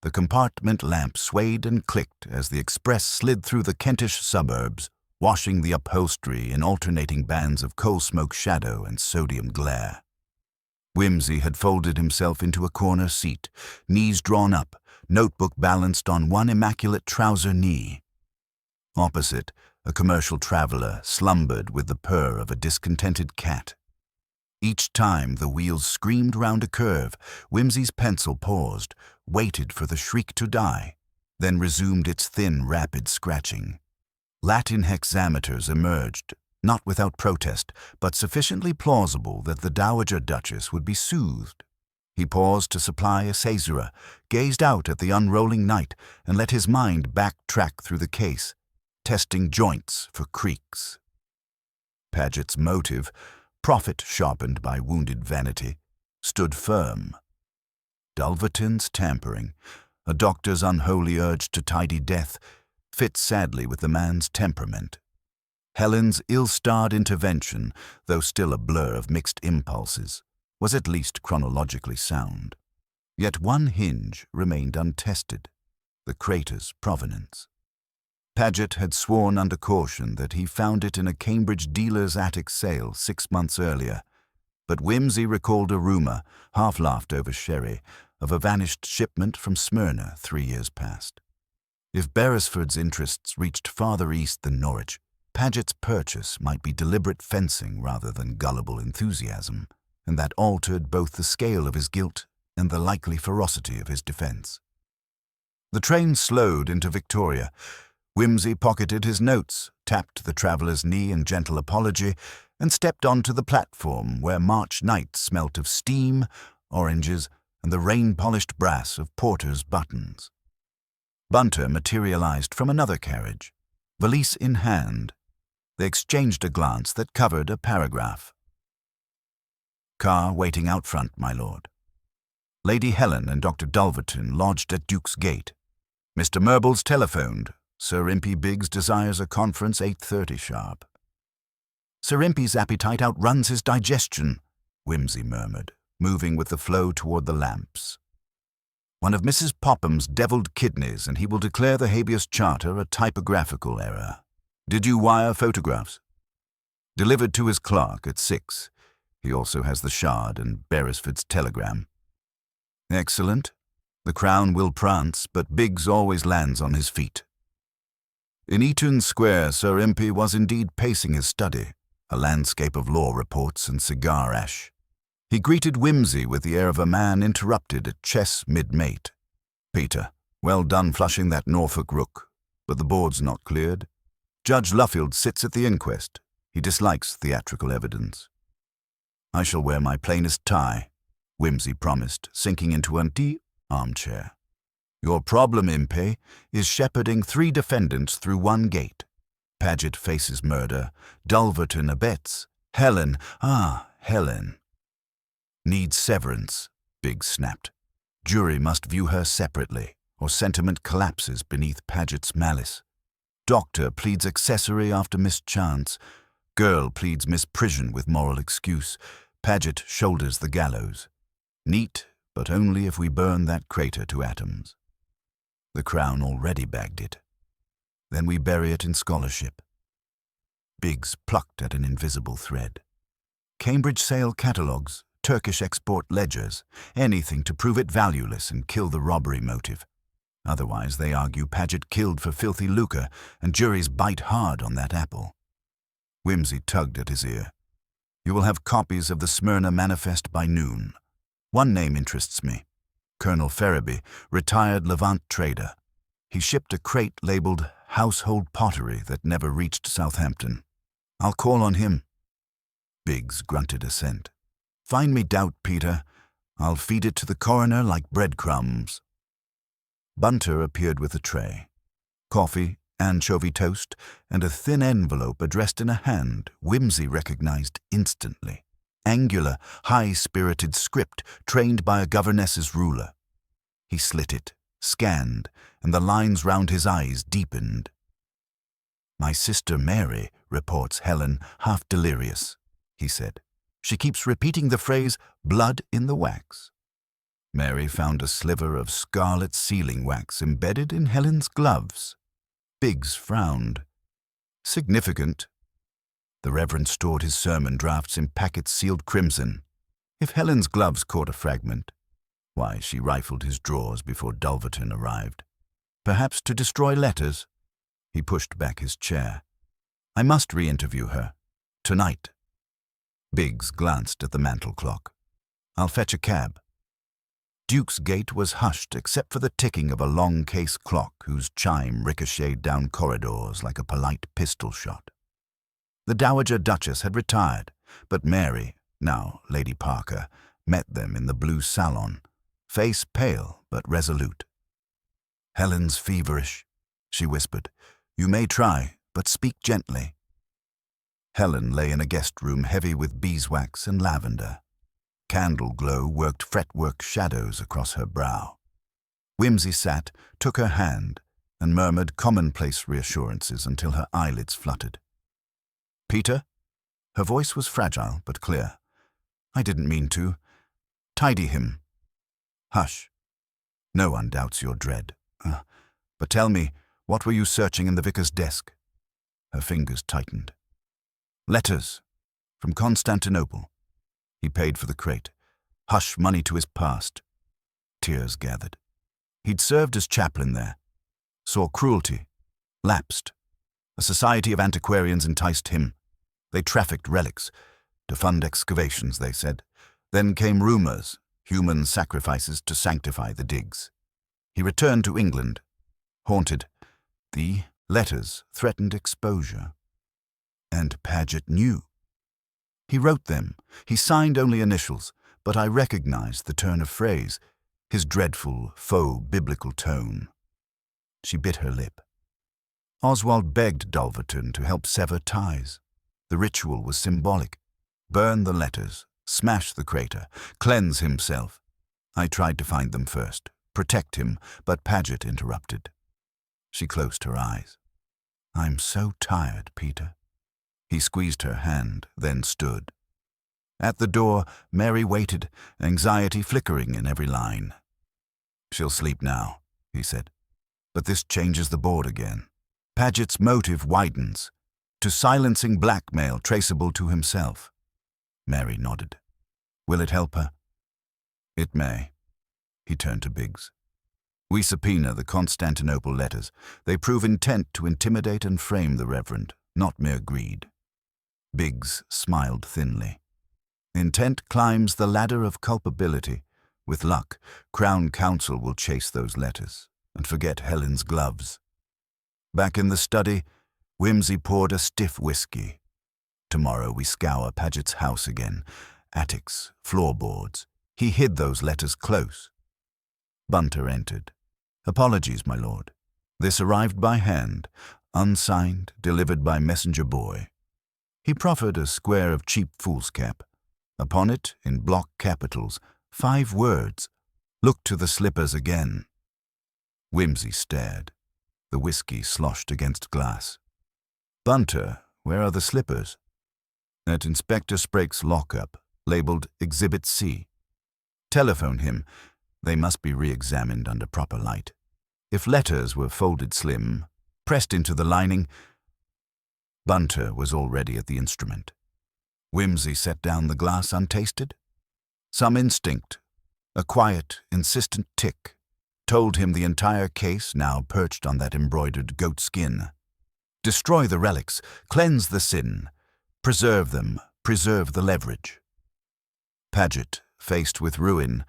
The compartment lamp swayed and clicked as the express slid through the Kentish suburbs, washing the upholstery in alternating bands of coal smoke shadow and sodium glare. Whimsy had folded himself into a corner seat, knees drawn up, notebook balanced on one immaculate trouser knee. Opposite, a commercial traveler slumbered with the purr of a discontented cat. Each time the wheels screamed round a curve, Whimsy's pencil paused, waited for the shriek to die, then resumed its thin, rapid scratching. Latin hexameters emerged, not without protest, but sufficiently plausible that the Dowager Duchess would be soothed. He paused to supply a caesura, gazed out at the unrolling night, and let his mind backtrack through the case, testing joints for creaks. Paget's motive, profit sharpened by wounded vanity, stood firm. Dulverton's tampering, a doctor's unholy urge to tidy death, fit sadly with the man's temperament. Helen's ill-starred intervention, though still a blur of mixed impulses, was at least chronologically sound. Yet one hinge remained untested, the crater's provenance. Paget had sworn under caution that he found it in a Cambridge dealer's attic sale 6 months earlier, but Whimsy recalled a rumor, half-laughed over sherry, of a vanished shipment from Smyrna 3 years past. If Beresford's interests reached farther east than Norwich, Paget's purchase might be deliberate fencing rather than gullible enthusiasm, and that altered both the scale of his guilt and the likely ferocity of his defense. The train slowed into Victoria. Whimsy pocketed his notes, tapped the traveller's knee in gentle apology, and stepped onto the platform where March night smelt of steam, oranges, and the rain-polished brass of porters' buttons. Bunter materialized from another carriage, valise in hand. They exchanged a glance that covered a paragraph. "Car waiting out front, my lord. Lady Helen and Dr. Dulverton lodged at Duke's Gate. Mr. Murbles telephoned. Sir Impey Biggs desires a conference 8:30 sharp." "Sir Impey's appetite outruns his digestion," Whimsy murmured, moving with the flow toward the lamps. "One of Mrs. Popham's deviled kidneys, and he will declare the habeas charter a typographical error. Did you wire photographs?" "Delivered to his clerk at 6. He also has the Shard and Beresford's telegram." "Excellent. The Crown will prance, but Biggs always lands on his feet." In Eaton Square, Sir Impey was indeed pacing his study, a landscape of law reports and cigar ash. He greeted Whimsy with the air of a man interrupted at chess mid-mate. "Peter, well done flushing that Norfolk rook, but the board's not cleared. Judge Luffield sits at the inquest. He dislikes theatrical evidence." "I shall wear my plainest tie," Whimsy promised, sinking into an deep armchair. "Your problem, Impey, is shepherding 3 defendants through one gate. Paget faces murder, Dulverton abets, Helen, Helen. Needs severance," Biggs snapped. "Jury must view her separately, or sentiment collapses beneath Paget's malice. Doctor pleads accessory after mischance. Girl pleads misprision with moral excuse. Paget shoulders the gallows. Neat, but only if we burn that crater to atoms." The Crown already bagged it. Then we bury it in scholarship. Biggs plucked at an invisible thread. Cambridge sale catalogues, Turkish export ledgers, anything to prove it valueless and kill the robbery motive. Otherwise, they argue Paget killed for filthy lucre, and juries bite hard on that apple. Whimsy tugged at his ear. You will have copies of the Smyrna Manifest by noon. One name interests me. Colonel Ferriby, retired Levant trader. He shipped a crate labeled household pottery that never reached Southampton. I'll call on him. Biggs grunted assent. Find me doubt, Peter. I'll feed it to the coroner like breadcrumbs. Bunter appeared with a tray. Coffee, anchovy toast, and a thin envelope addressed in a hand Whimsy recognized instantly. Angular, high-spirited script trained by a governess's ruler. He slit it, scanned, and the lines round his eyes deepened. My sister Mary, reports Helen, half delirious, he said. She keeps repeating the phrase, blood in the wax. Mary found a sliver of scarlet sealing wax embedded in Helen's gloves. Biggs frowned. Significant. The Reverend stored his sermon drafts in packets sealed crimson. If Helen's gloves caught a fragment, why, she rifled his drawers before Dulverton arrived. Perhaps to destroy letters? He pushed back his chair. I must re-interview her. Tonight. Biggs glanced at the mantel clock. I'll fetch a cab. Duke's Gate was hushed except for the ticking of a long case clock whose chime ricocheted down corridors like a polite pistol shot. The Dowager Duchess had retired, but Mary, now Lady Parker, met them in the blue salon, face pale but resolute. Helen's feverish, she whispered. You may try, but speak gently. Helen lay in a guest room heavy with beeswax and lavender. Candle glow worked fretwork shadows across her brow. Whimsy sat, took her hand, and murmured commonplace reassurances until her eyelids fluttered. Peter? Her voice was fragile but clear. I didn't mean to. Tidy him. Hush. No one doubts your dread. But tell me, what were you searching in the vicar's desk? Her fingers tightened. Letters. From Constantinople. He paid for the crate. Hush money to his past. Tears gathered. He'd served as chaplain there. Saw cruelty. Lapsed. A society of antiquarians enticed him. They trafficked relics. To fund excavations, they said. Then came rumors, human sacrifices to sanctify the digs. He returned to England. Haunted. The letters threatened exposure. And Paget knew. He wrote them. He signed only initials, but I recognized the turn of phrase, his dreadful, faux biblical tone. She bit her lip. Oswald begged Dulverton to help sever ties. The ritual was symbolic. Burn the letters, smash the crater, cleanse himself. I tried to find them first, protect him, but Paget interrupted. She closed her eyes. I'm so tired, Peter. He squeezed her hand, then stood. At the door, Mary waited, anxiety flickering in every line. She'll sleep now, he said. But this changes the board again. Paget's motive widens, to silencing blackmail traceable to himself. Mary nodded. Will it help her? It may. He turned to Biggs. We subpoena the Constantinople letters. They prove intent to intimidate and frame the Reverend, not mere greed. Biggs smiled thinly. Intent climbs the ladder of culpability. With luck, Crown Counsel will chase those letters and forget Helen's gloves. Back in the study, Whimsy poured a stiff whiskey. Tomorrow we scour Paget's house again. Attics, floorboards. He hid those letters close. Bunter entered. Apologies, my lord. This arrived by hand, unsigned, delivered by messenger boy. He proffered a square of cheap foolscap. Upon it, in block capitals, 5 words, Look to the slippers again. Whimsy stared. The whiskey sloshed against glass. Bunter, where are the slippers? At Inspector Sprake's lockup, labelled Exhibit C. Telephone him. They must be re-examined under proper light. If letters were folded slim, pressed into the lining, Bunter was already at the instrument. Whimsy set down the glass untasted. Some instinct, a quiet, insistent tick, told him the entire case now perched on that embroidered goat skin. Destroy the relics, cleanse the sin, preserve them, preserve the leverage. Paget, faced with ruin,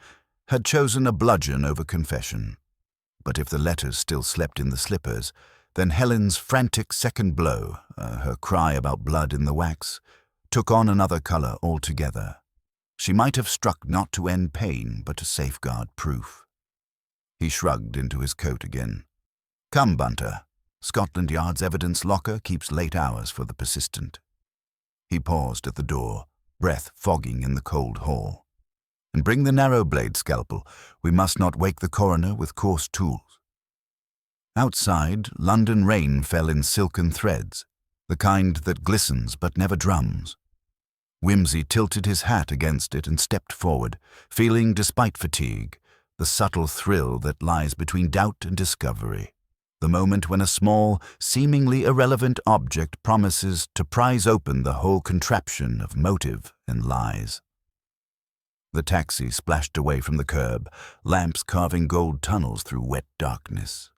had chosen a bludgeon over confession. But if the letters still slept in the slippers, then Helen's frantic second blow, her cry about blood in the wax, took on another color altogether. She might have struck not to end pain, but to safeguard proof. He shrugged into his coat again. Come, Bunter. Scotland Yard's evidence locker keeps late hours for the persistent. He paused at the door, breath fogging in the cold hall. And bring the narrow-blade scalpel. We must not wake the coroner with coarse tools. Outside, London rain fell in silken threads, the kind that glistens but never drums. Whimsy tilted his hat against it and stepped forward, feeling, despite fatigue, the subtle thrill that lies between doubt and discovery, the moment when a small, seemingly irrelevant object promises to prise open the whole contraption of motive and lies. The taxi splashed away from the curb, lamps carving gold tunnels through wet darkness.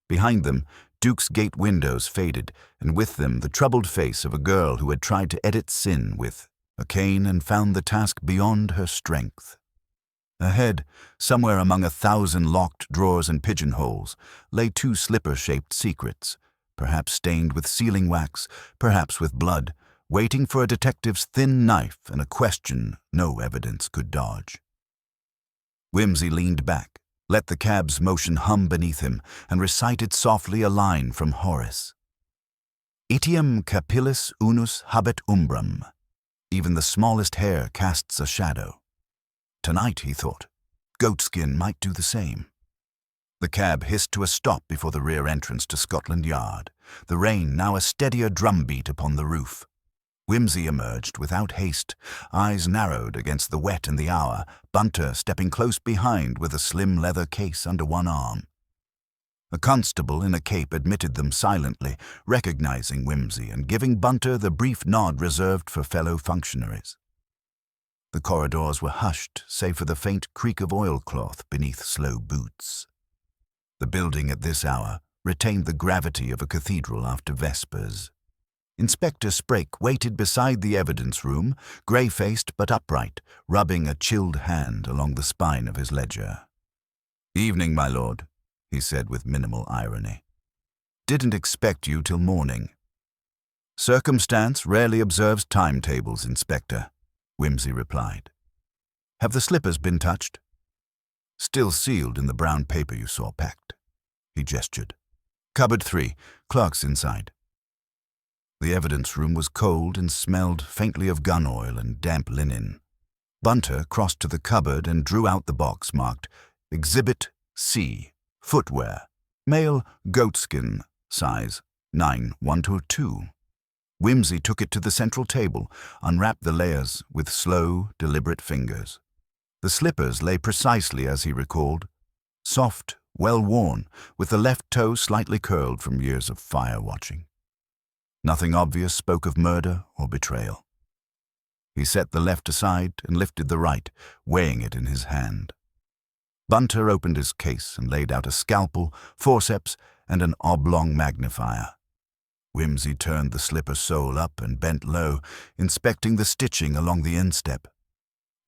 Behind them, Duke's gate windows faded, and with them the troubled face of a girl who had tried to edit sin with a cane and found the task beyond her strength. Ahead, somewhere among 1,000 locked drawers and pigeonholes, lay 2 slipper-shaped secrets, perhaps stained with sealing wax, perhaps with blood, waiting for a detective's thin knife and a question no evidence could dodge. Whimsy leaned back, let the cab's motion hum beneath him, and recited softly a line from Horace. Etiam capillis unus habet umbram. Even the smallest hair casts a shadow. Tonight, he thought, goatskin might do the same. The cab hissed to a stop before the rear entrance to Scotland Yard, the rain now a steadier drumbeat upon the roof. Whimsy emerged without haste, eyes narrowed against the wet and the hour, Bunter stepping close behind with a slim leather case under one arm. A constable in a cape admitted them silently, recognizing Whimsy and giving Bunter the brief nod reserved for fellow functionaries. The corridors were hushed, save for the faint creak of oilcloth beneath slow boots. The building at this hour retained the gravity of a cathedral after Vespers. Inspector Sprake waited beside the evidence room, grey-faced but upright, rubbing a chilled hand along the spine of his ledger. "Evening, my lord," he said with minimal irony. "Didn't expect you till morning." "Circumstance rarely observes timetables, Inspector," Whimsy replied. "Have the slippers been touched?" "Still sealed in the brown paper you saw packed." He gestured. "Cupboard 3, clerk's inside." The evidence room was cold and smelled faintly of gun oil and damp linen. Bunter crossed to the cupboard and drew out the box marked Exhibit C, footwear, male goatskin, size 9/122. Whimsy took it to the central table, unwrapped the layers with slow, deliberate fingers. The slippers lay precisely as he recalled, soft, well-worn, with the left toe slightly curled from years of fire-watching. Nothing obvious spoke of murder or betrayal. He set the left aside and lifted the right, weighing it in his hand. Bunter opened his case and laid out a scalpel, forceps, and an oblong magnifier. Whimsy turned the slipper sole up and bent low, inspecting the stitching along the instep.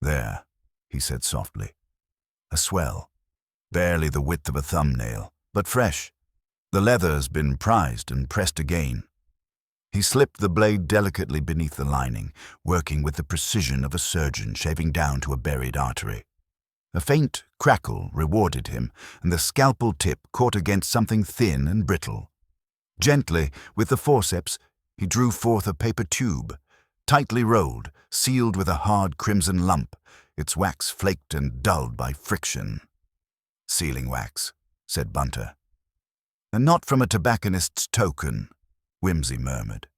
"There," he said softly. "A swell. Barely the width of a thumbnail, but fresh. The leather's been prized and pressed again." He slipped the blade delicately beneath the lining, working with the precision of a surgeon shaving down to a buried artery. A faint crackle rewarded him, and the scalpel tip caught against something thin and brittle. Gently, with the forceps, he drew forth a paper tube, tightly rolled, sealed with a hard crimson lump, its wax flaked and dulled by friction. "Sealing wax," said Bunter. "And not from a tobacconist's token," Whimsy murmured.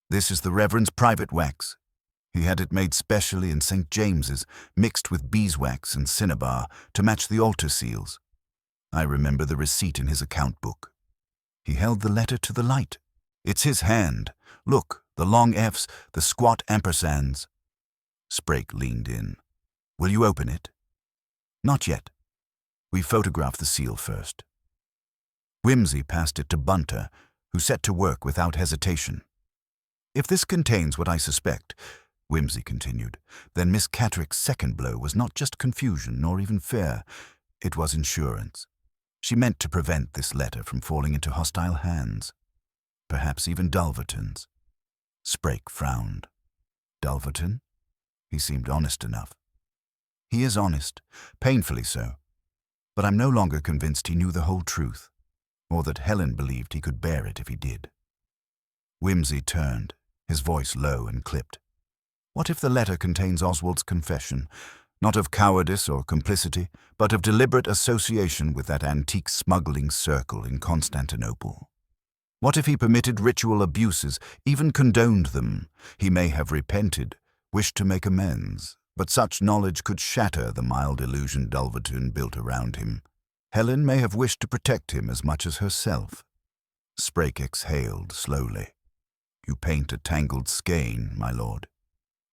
"This is the Reverend's private wax. He had it made specially in St. James's, mixed with beeswax and cinnabar to match the altar seals. I remember the receipt in his account book. He held the letter to the light. It's his hand. Look, the long F's, the squat ampersands. Sprake leaned in. Will you open it? Not yet. We photographed the seal first. Whimsy passed it to Bunter, who set to work without hesitation. If this contains what I suspect, Whimsy continued, then Miss Catterick's second blow was not just confusion nor even fear. It was insurance. She meant to prevent this letter from falling into hostile hands, perhaps even Dulverton's. Sprake frowned. Dulverton? He seemed honest enough. He is honest, painfully so. But I'm no longer convinced he knew the whole truth, or that Helen believed he could bear it if he did. Whimsy turned, his voice low and clipped. What if the letter contains Oswald's confession, not of cowardice or complicity, but of deliberate association with that antique smuggling circle in Constantinople? What if he permitted ritual abuses, even condoned them? He may have repented, wished to make amends, but such knowledge could shatter the mild illusion Dulverton built around him. Helen may have wished to protect him as much as herself. Sprake exhaled slowly. You paint a tangled skein, my lord.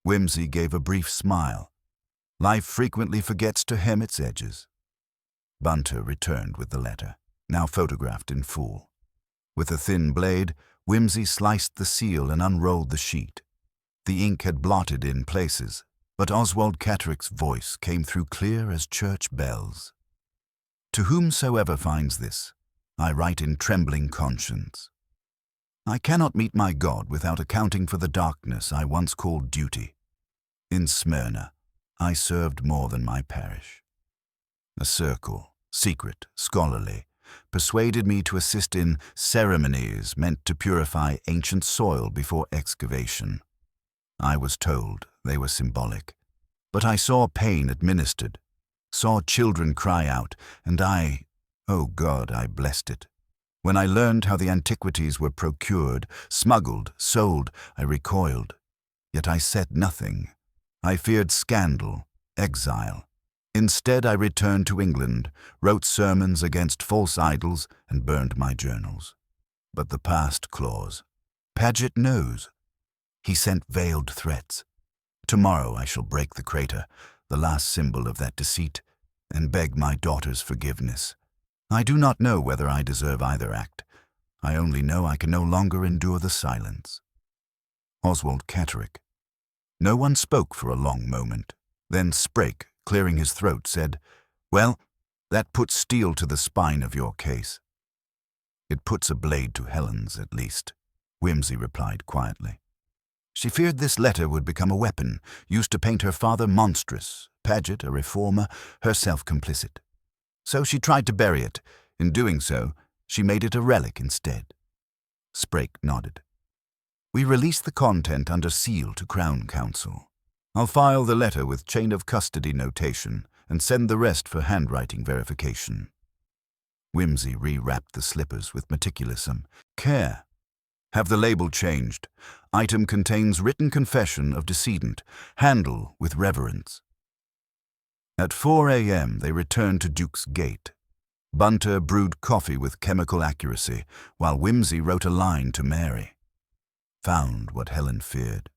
Whimsy gave a brief smile. Life frequently forgets to hem its edges. Bunter returned with the letter, now photographed in full. With a thin blade, Whimsy sliced the seal and unrolled the sheet. The ink had blotted in places, but Oswald Catterick's voice came through clear as church bells. To whomsoever finds this, I write in trembling conscience. I cannot meet my God without accounting for the darkness I once called duty. In Smyrna, I served more than my parish. A circle, secret, scholarly, persuaded me to assist in ceremonies meant to purify ancient soil before excavation. I was told they were symbolic, but I saw pain administered, saw children cry out, and oh God, I blessed it. When I learned how the antiquities were procured, smuggled, sold, I recoiled. Yet I said nothing. I feared scandal, exile. Instead, I returned to England, wrote sermons against false idols, and burned my journals. But the past clause. Paget knows. He sent veiled threats. Tomorrow I shall break the crater, the last symbol of that deceit, and beg my daughter's forgiveness. I do not know whether I deserve either act. I only know I can no longer endure the silence. Oswald Catterick. No one spoke for a long moment. Then Sprake, clearing his throat, said, Well, that puts steel to the spine of your case. It puts a blade to Helen's, at least, Whimsy replied quietly. She feared this letter would become a weapon, used to paint her father monstrous, Paget a reformer, herself complicit. So she tried to bury it. In doing so, she made it a relic instead. Sprake nodded. We released the content under seal to Crown Counsel. I'll file the letter with chain of custody notation and send the rest for handwriting verification. Whimsy rewrapped the slippers with meticulous care. Have the label changed. Item contains written confession of decedent. Handle with reverence. At 4 a.m. they returned to Duke's Gate. Bunter brewed coffee with chemical accuracy, while Whimsy wrote a line to Mary. Found what Helen feared.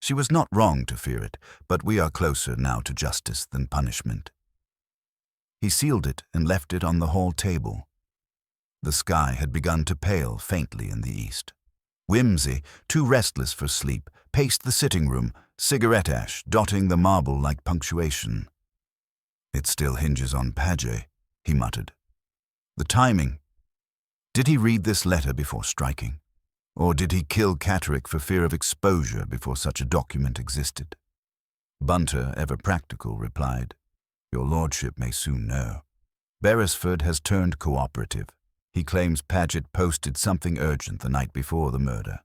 She was not wrong to fear it, but we are closer now to justice than punishment. He sealed it and left it on the hall table. The sky had begun to pale faintly in the east. Whimsy, too restless for sleep, paced the sitting room, cigarette ash dotting the marble like punctuation. It still hinges on Paget, he muttered. The timing. Did he read this letter before striking? Or did he kill Catterick for fear of exposure before such a document existed? Bunter, ever practical, replied, Your lordship may soon know. Beresford has turned cooperative. He claims Paget posted something urgent the night before the murder.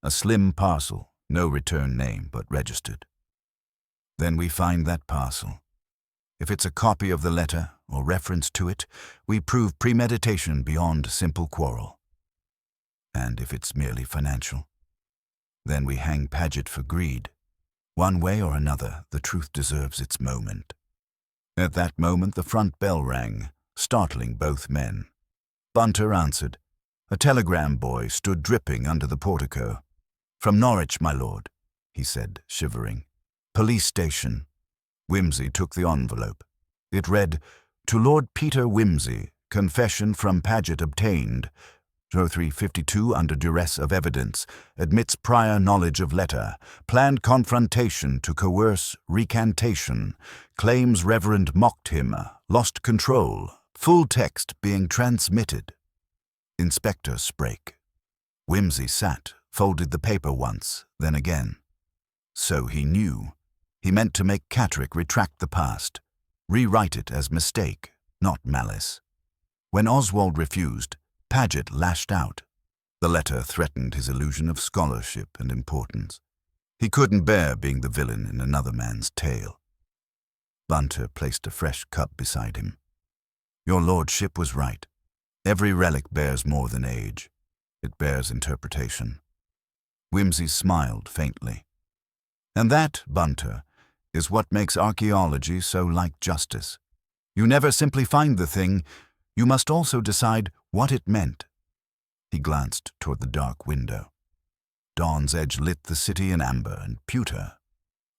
A slim parcel, no return name, but registered. Then we find that parcel. If it's a copy of the letter, or reference to it, we prove premeditation beyond simple quarrel. And if it's merely financial, then we hang Paget for greed. One way or another, the truth deserves its moment. At that moment, the front bell rang. startling both men. Bunter answered. A telegram boy stood dripping under the portico. "From Norwich, my lord," he said, shivering. "Police station." Wimsey took the envelope. It read, "To Lord Peter Wimsey, confession from Paget obtained. 0352 under duress of evidence, admits prior knowledge of letter, planned confrontation to coerce recantation, claims Reverend mocked him, lost control, full text being transmitted." Inspector Sprake. Wimsey sat, folded the paper once, then again. So he knew. He meant to make Catterick retract the past, rewrite it as mistake, not malice. When Oswald refused, Paget lashed out. The letter threatened his illusion of scholarship and importance. He couldn't bear being the villain in another man's tale. Bunter placed a fresh cup beside him. "Your lordship was right. Every relic bears more than age. It bears interpretation." Wimsey smiled faintly. "And that, Bunter, is what makes archaeology so like justice. You never simply find the thing, you must also decide what it meant." He glanced toward the dark window. Dawn's edge lit the city in amber and pewter.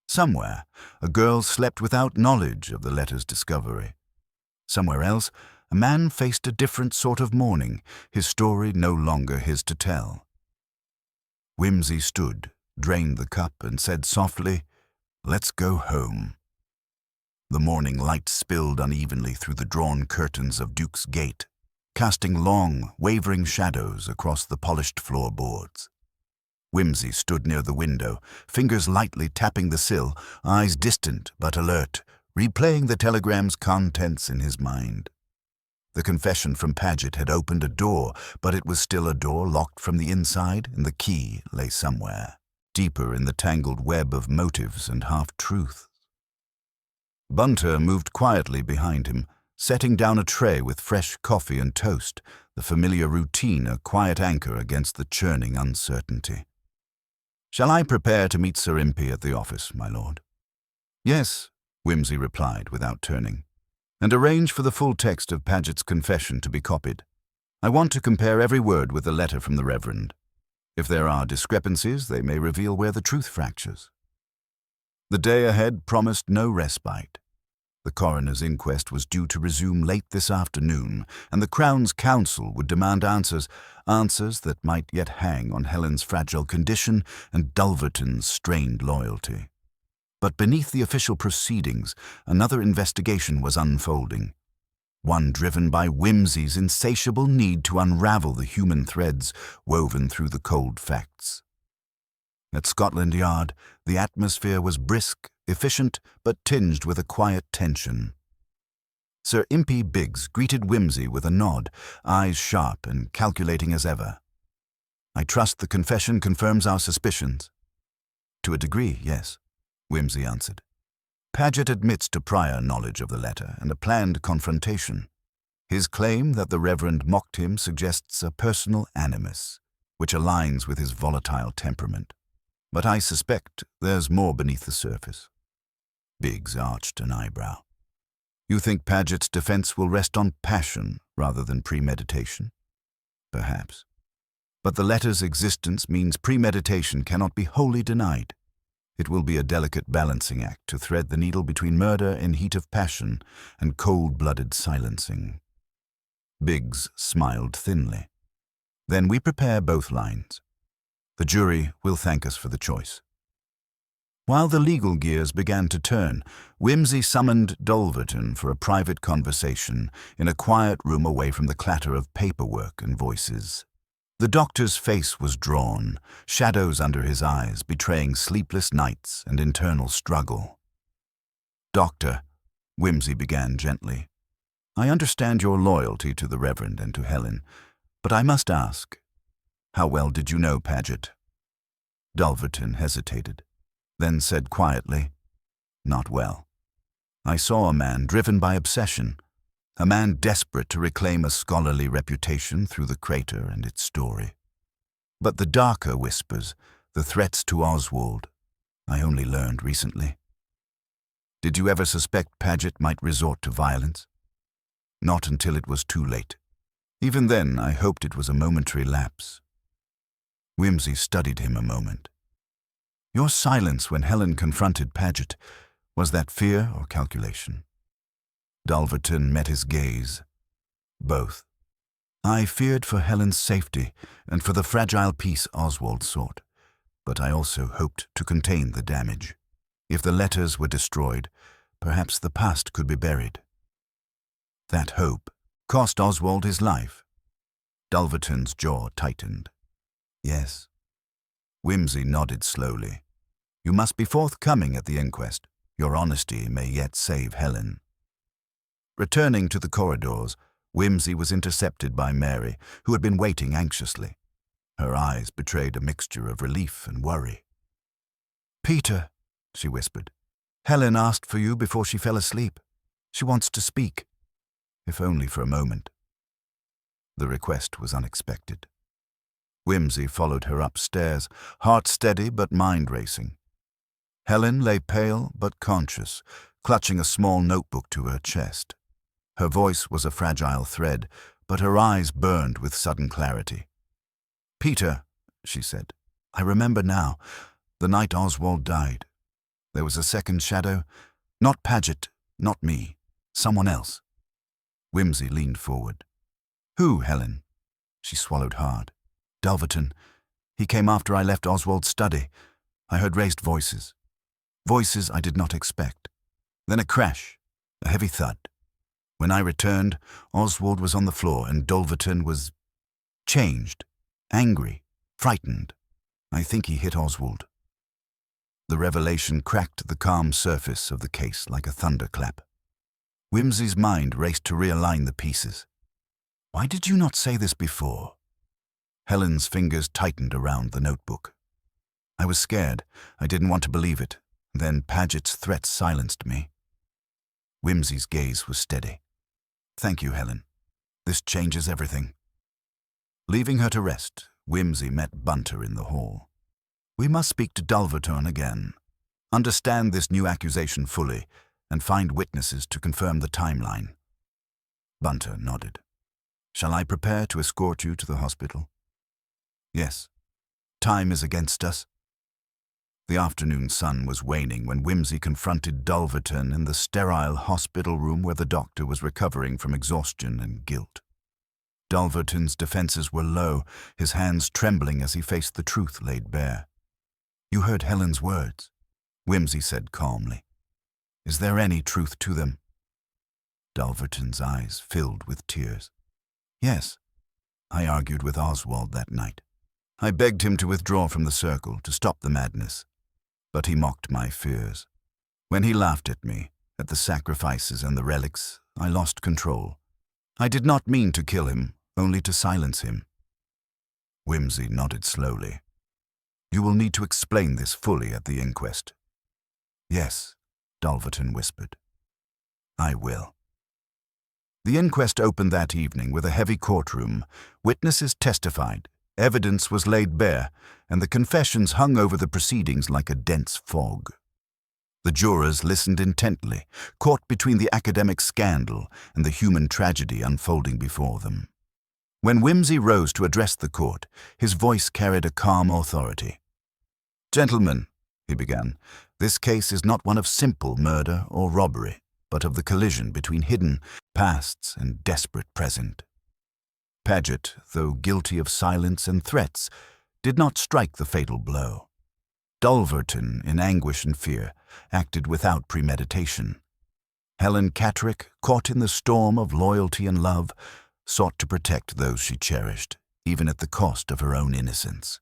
Somewhere, a girl slept without knowledge of the letter's discovery. Somewhere else, a man faced a different sort of mourning, his story no longer his to tell. Wimsey stood, drained the cup, and said softly, "Let's go home." The morning light spilled unevenly through the drawn curtains of Duke's Gate, casting long, wavering shadows across the polished floorboards. Wimsey stood near the window, fingers lightly tapping the sill, eyes distant but alert, replaying the telegram's contents in his mind. The confession from Paget had opened a door, but it was still a door locked from the inside, and the key lay somewhere, deeper in the tangled web of motives and half-truths. Bunter moved quietly behind him, setting down a tray with fresh coffee and toast, the familiar routine a quiet anchor against the churning uncertainty. "Shall I prepare to meet Sir Impey at the office, my lord?" "Yes," Wimsey replied without turning, "and arrange for the full text of Paget's confession to be copied. I want to compare every word with the letter from the Reverend. If there are discrepancies, they may reveal where the truth fractures." The day ahead promised no respite. The coroner's inquest was due to resume late this afternoon, and the Crown's Counsel would demand answers that might yet hang on Helen's fragile condition and Dulverton's strained loyalty. But beneath the official proceedings, another investigation was unfolding, one driven by Wimsey's insatiable need to unravel the human threads woven through the cold facts. At Scotland Yard, the atmosphere was brisk, efficient, but tinged with a quiet tension. Sir Impey Biggs greeted Wimsey with a nod, eyes sharp and calculating as ever. "I trust the confession confirms our suspicions." "To a degree, yes," Wimsey answered. "Paget admits to prior knowledge of the letter and a planned confrontation. His claim that the Reverend mocked him suggests a personal animus, which aligns with his volatile temperament. But I suspect there's more beneath the surface." Biggs arched an eyebrow. "You think Paget's defense will rest on passion rather than premeditation?" "Perhaps. But the letter's existence means premeditation cannot be wholly denied. It will be a delicate balancing act to thread the needle between murder in heat of passion and cold-blooded silencing." Biggs smiled thinly. "Then we prepare both lines. The jury will thank us for the choice." While the legal gears began to turn, Wimsey summoned Dulverton for a private conversation in a quiet room away from the clatter of paperwork and voices. The doctor's face was drawn, shadows under his eyes betraying sleepless nights and internal struggle. "Doctor," Wimsey began gently, "I understand your loyalty to the Reverend and to Helen, but I must ask, how well did you know Paget?" Dulverton hesitated, then said quietly, "Not well. I saw a man driven by obsession, a man desperate to reclaim a scholarly reputation through the crater and its story. But the darker whispers, the threats to Oswald, I only learned recently." "Did you ever suspect Paget might resort to violence?" Not until it was too late. Even then, I hoped it was a momentary lapse. Whimsy studied him a moment. Your silence when Helen confronted Paget, was that fear or calculation? Dulverton met his gaze. Both. I feared for Helen's safety and for the fragile peace Oswald sought, but I also hoped to contain the damage. If the letters were destroyed, perhaps the past could be buried. That hope cost Oswald his life. Dulverton's jaw tightened. Yes. Whimsy nodded slowly. You must be forthcoming at the inquest. Your honesty may yet save Helen. Returning to the corridors, Whimsy was intercepted by Mary, who had been waiting anxiously. Her eyes betrayed a mixture of relief and worry. Peter, she whispered, Helen asked for you before she fell asleep. She wants to speak, if only for a moment. The request was unexpected. Whimsy followed her upstairs, heart steady but mind racing. Helen lay pale but conscious, clutching a small notebook to her chest. Her voice was a fragile thread, but her eyes burned with sudden clarity. Peter, she said, I remember now, the night Oswald died. There was a second shadow, not Paget, not me, someone else. Whimsy leaned forward. Who, Helen? She swallowed hard. Dulverton. He came after I left Oswald's study. I heard raised voices. Voices I did not expect. Then a crash, a heavy thud. When I returned, Oswald was on the floor and Dulverton was changed, angry, frightened. I think he hit Oswald. The revelation cracked the calm surface of the case like a thunderclap. Whimsy's mind raced to realign the pieces. Why did you not say this before? Helen's fingers tightened around the notebook. I was scared. I didn't want to believe it. Then Paget's threats silenced me. Whimsy's gaze was steady. Thank you, Helen. This changes everything. Leaving her to rest, Whimsy met Bunter in the hall. We must speak to Dulverton again, understand this new accusation fully, and find witnesses to confirm the timeline. Bunter nodded. Shall I prepare to escort you to the hospital? Yes. Time is against us. The afternoon sun was waning when Whimsy confronted Dulverton in the sterile hospital room where the doctor was recovering from exhaustion and guilt. Dulverton's defenses were low, his hands trembling as he faced the truth laid bare. You heard Helen's words, Whimsy said calmly. Is there any truth to them? Dulverton's eyes filled with tears. Yes, I argued with Oswald that night. I begged him to withdraw from the circle, to stop the madness. But he mocked my fears. When he laughed at me, at the sacrifices and the relics, I lost control. I did not mean to kill him, only to silence him. Whimsy nodded slowly. You will need to explain this fully at the inquest. Yes, Dulverton whispered. I will. The inquest opened that evening with a heavy courtroom. Witnesses testified, evidence was laid bare, and the confessions hung over the proceedings like a dense fog. The jurors listened intently, caught between the academic scandal and the human tragedy unfolding before them. When Whimsy rose to address the court, his voice carried a calm authority. Gentlemen, he began, this case is not one of simple murder or robbery, but of the collision between hidden pasts and desperate present. Paget, though guilty of silence and threats, did not strike the fatal blow. Dulverton, in anguish and fear, acted without premeditation. Helen Catterick, caught in the storm of loyalty and love, sought to protect those she cherished, even at the cost of her own innocence.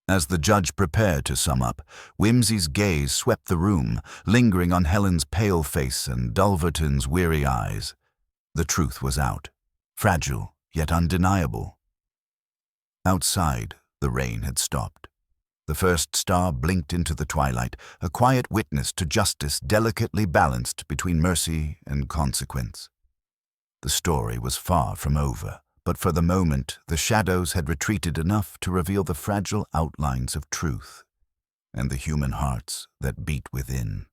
As the judge prepared to sum up, Whimsy's gaze swept the room, lingering on Helen's pale face and Dulverton's weary eyes. The truth was out, fragile yet undeniable. Outside, the rain had stopped. The first star blinked into the twilight, a quiet witness to justice delicately balanced between mercy and consequence. The story was far from over, but for the moment the shadows had retreated enough to reveal the fragile outlines of truth and the human hearts that beat within.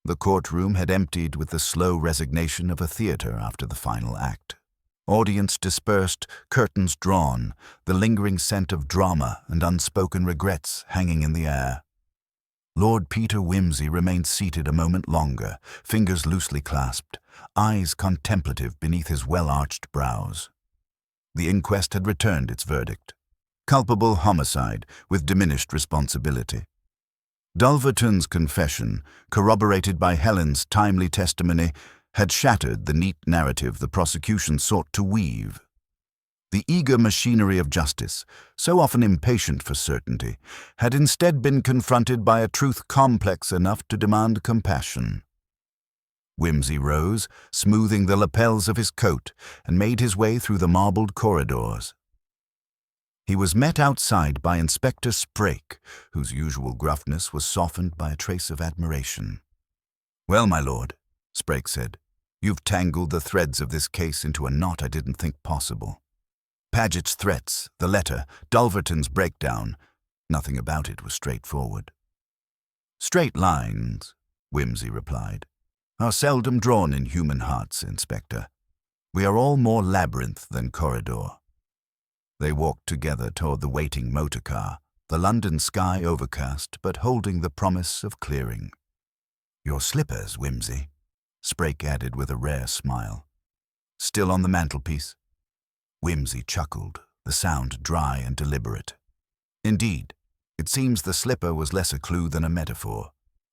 The courtroom had emptied with the slow resignation of a theater after the final act. Audience dispersed, curtains drawn, the lingering scent of drama and unspoken regrets hanging in the air. Lord Peter Wimsey remained seated a moment longer, fingers loosely clasped, eyes contemplative beneath his well-arched brows. The inquest had returned its verdict. Culpable homicide with diminished responsibility. Dulverton's confession, corroborated by Helen's timely testimony, had shattered the neat narrative the prosecution sought to weave. The eager machinery of justice, so often impatient for certainty, had instead been confronted by a truth complex enough to demand compassion. Wimsey rose, smoothing the lapels of his coat, and made his way through the marbled corridors. He was met outside by Inspector Sprake, whose usual gruffness was softened by a trace of admiration. "Well, my lord," Sprake said, "you've tangled the threads of this case into a knot I didn't think possible. Paget's threats, the letter, Dulverton's breakdown, nothing about it was straightforward." "Straight lines," Wimsey replied, "are seldom drawn in human hearts, Inspector. We are all more labyrinth than corridor." They walked together toward the waiting motor car, the London sky overcast but holding the promise of clearing. "Your slippers, Wimsey," Sprake added with a rare smile. "Still on the mantelpiece?" Wimsey chuckled, the sound dry and deliberate. "Indeed, it seems the slipper was less a clue than a metaphor.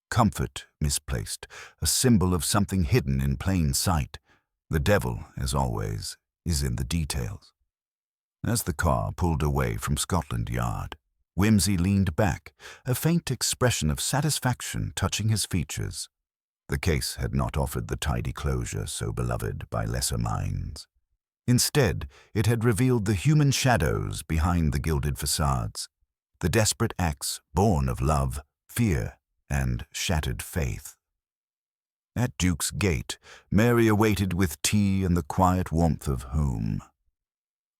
Comfort misplaced, a symbol of something hidden in plain sight. The devil, as always, is in the details." As the car pulled away from Scotland Yard, Wimsey leaned back, a faint expression of satisfaction touching his features. The case had not offered the tidy closure so beloved by lesser minds. Instead, it had revealed the human shadows behind the gilded facades, the desperate acts born of love, fear, and shattered faith. At Duke's Gate, Mary awaited with tea and the quiet warmth of home.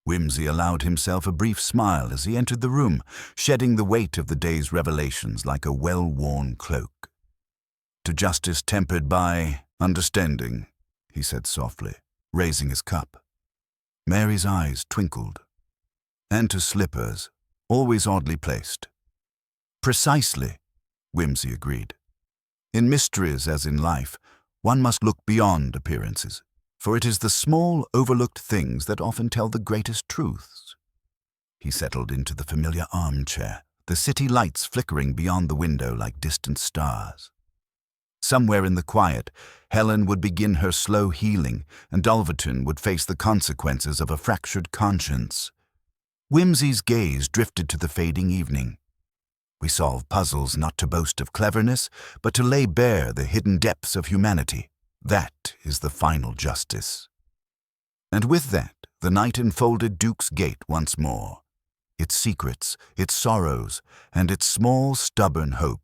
Wimsey allowed himself a brief smile as he entered the room, shedding the weight of the day's revelations like a well-worn cloak. "To justice tempered by understanding," he said softly, raising his cup. Mary's eyes twinkled. "And to slippers, always oddly placed." "Precisely," Wimsey agreed. "In mysteries as in life, one must look beyond appearances, for it is the small, overlooked things that often tell the greatest truths." He settled into the familiar armchair, the city lights flickering beyond the window like distant stars. Somewhere in the quiet, Helen would begin her slow healing, and Dulverton would face the consequences of a fractured conscience. Wimsey's gaze drifted to the fading evening. "We solve puzzles not to boast of cleverness, but to lay bare the hidden depths of humanity. That is the final justice." And with that, the night enfolded Duke's Gate once more. Its secrets, its sorrows, and its small, stubborn hopes.